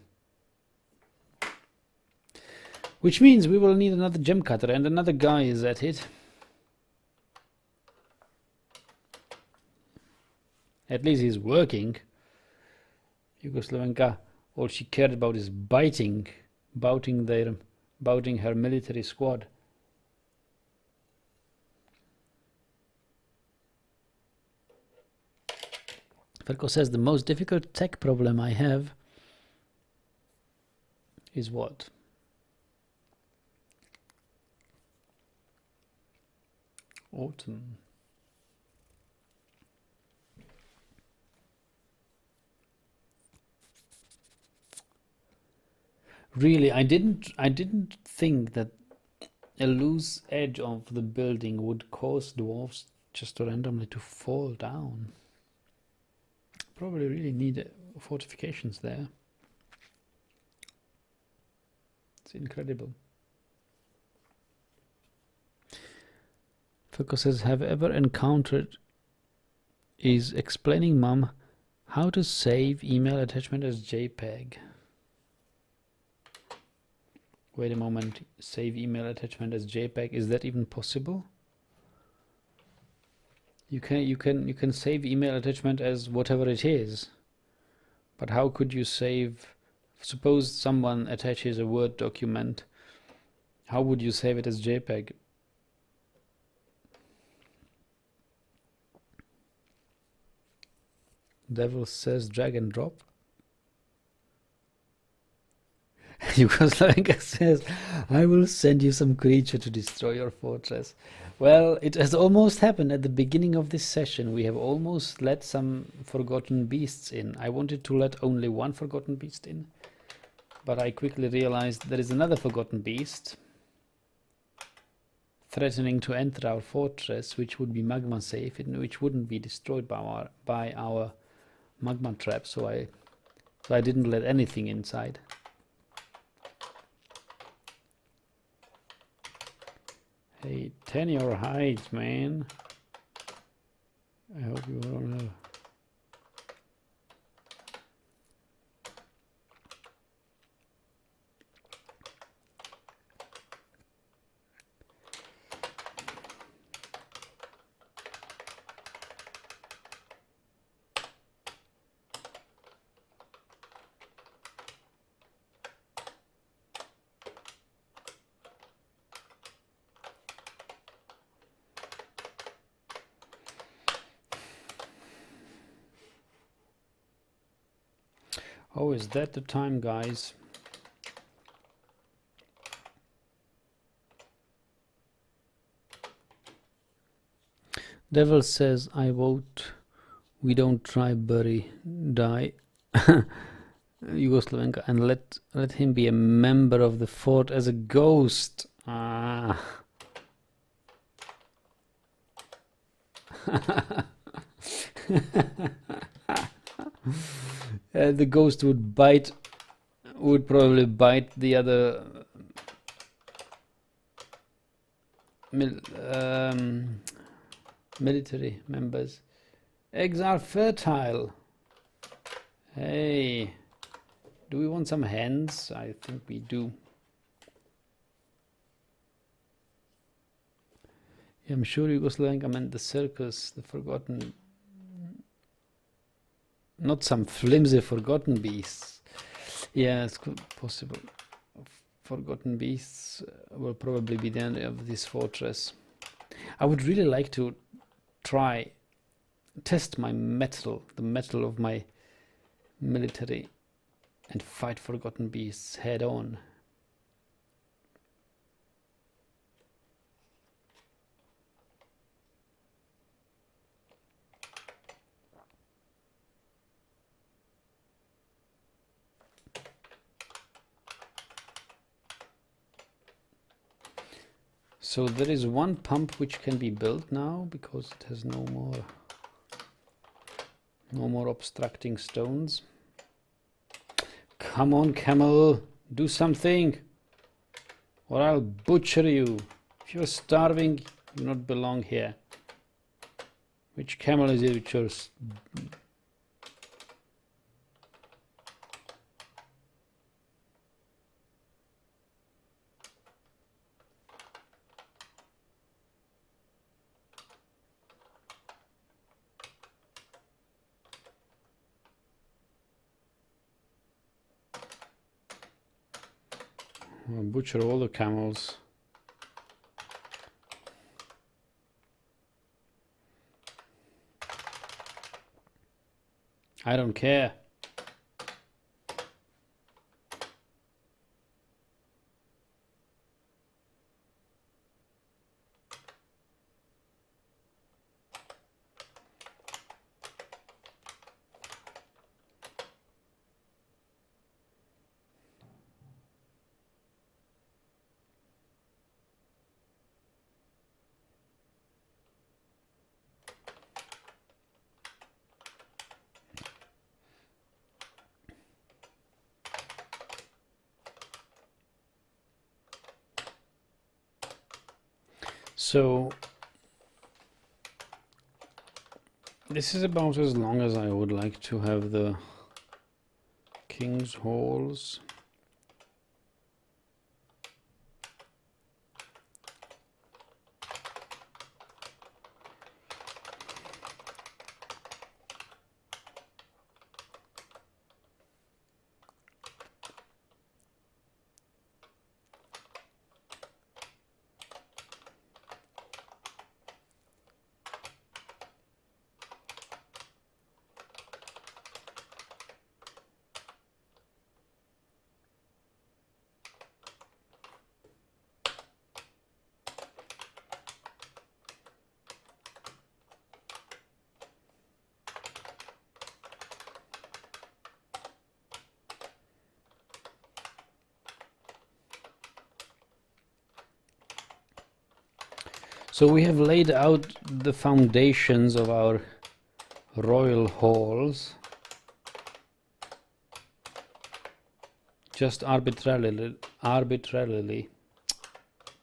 Which means we will need another gem cutter, and another guy is at it. At least he's working. Yugoslavenka, all she cared about is bouting her military squad. Ferko says the most difficult tech problem I have is what? Autumn. Really, I didn't think that a loose edge of the building would cause dwarves just randomly to fall down. Probably really need fortifications there. It's incredible. Focus says, have ever encountered is explaining mom how to save email attachment as JPEG. Wait a moment, save email attachment as JPEG, is that even possible? You can save email attachment as whatever it is, but how could you save? Suppose someone attaches a Word document, how would you save it as JPEG? Devil says drag and drop. Yugoslavia says, I will send you some creature to destroy your fortress. Well, it has almost happened at the beginning of this session. We have almost let some forgotten beasts in. I wanted to let only one forgotten beast in, but I quickly realized there is another forgotten beast threatening to enter our fortress, which would be magma safe, which wouldn't be destroyed by our magma trap. So I didn't let anything inside. Hey, 10 your height, man. I hope you don't know. Oh, is that the time, guys? Devil says, I vote we don't try bury, die Yugoslavenka and let him be a member of the fort as a ghost. Ah. The ghost would probably bite the other military members. Eggs are fertile. Hey, do we want some hens? I think we do. Yeah, I'm sure Yugoslavia meant the circus, the forgotten. Not some flimsy forgotten beasts. Yeah, it's possible. Forgotten beasts will probably be the end of this fortress. I would really like to test my metal, the metal of my military, and fight forgotten beasts head on. So there is one pump which can be built now because it has no more obstructing stones. Come on, camel, do something, or I'll butcher you. If you're starving, you do not belong here. Which camel is it which you're... I'll butcher all the camels. I don't care. So this is about as long as I would like to have the King's Halls. So we have laid out the foundations of our royal halls, just arbitrarily.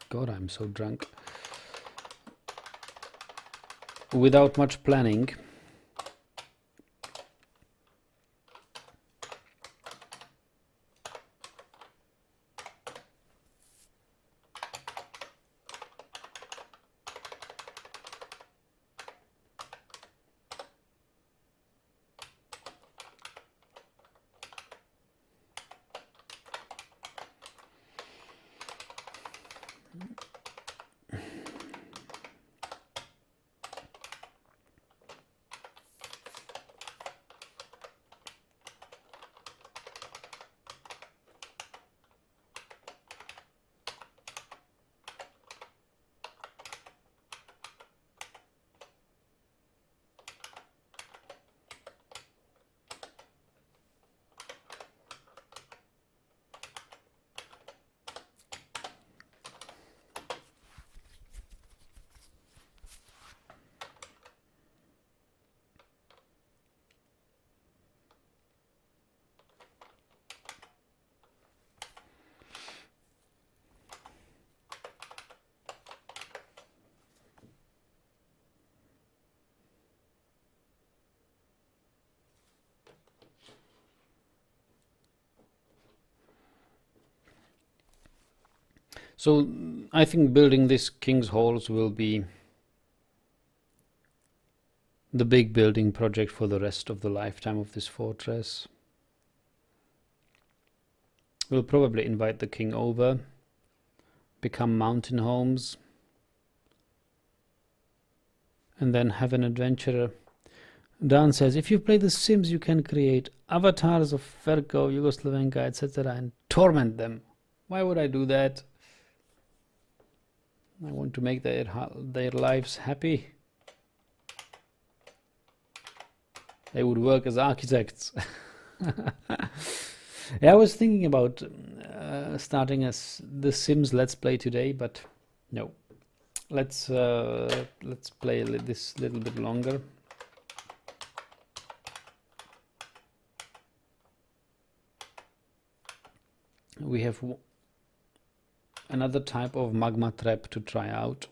God, I'm so drunk. Without much planning. So I think building these King's Halls will be the big building project for the rest of the lifetime of this fortress. We'll probably invite the king over, become mountain homes, and then have an adventurer. Dan says, if you play The Sims, you can create avatars of Verko, Yugoslavenka, etc. and torment them. Why would I do that? I want to make their lives happy. They would work as architects. Yeah, I was thinking about starting The Sims Let's Play today, but no. Let's play this little bit longer. We have another type of magma trap to try out.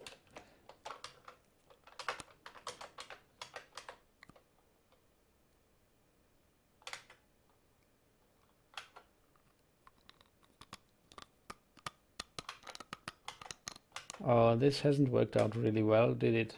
This hasn't worked out really well, did it?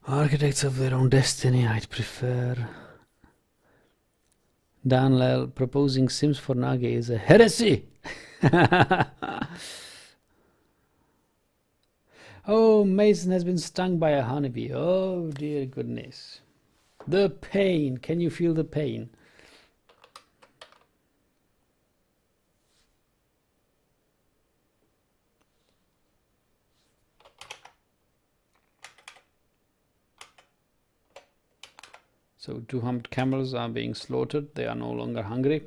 Architects of their own destiny, I'd prefer. Danlel proposing Sims for Nage is a heresy! Oh, Mason has been stung by a honeybee. Oh, dear goodness. The pain. Can you feel the pain? So 2 humped camels are being slaughtered. They are no longer hungry.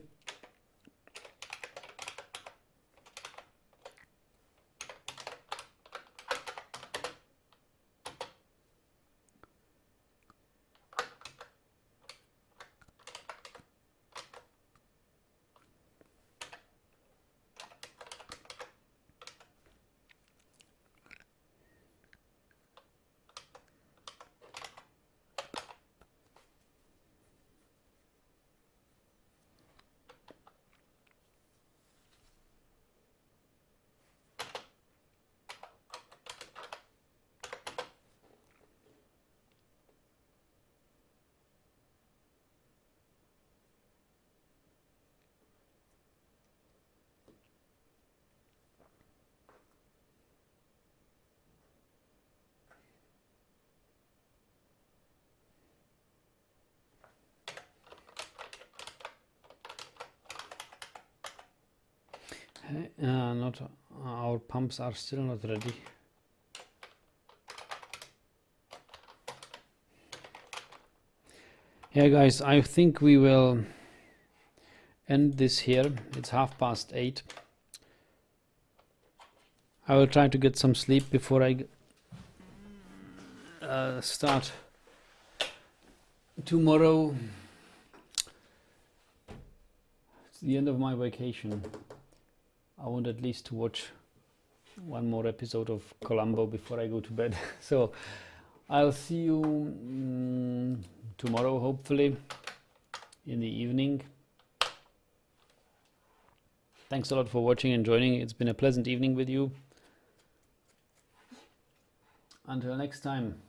Not our pumps are still not ready. Yeah, guys, I think we will end this here. It's 8:30. I will try to get some sleep before I start tomorrow. It's the end of my vacation. I want at least to watch one more episode of Columbo before I go to bed. So I'll see you tomorrow, hopefully, in the evening. Thanks a lot for watching and joining. It's been a pleasant evening with you. Until next time.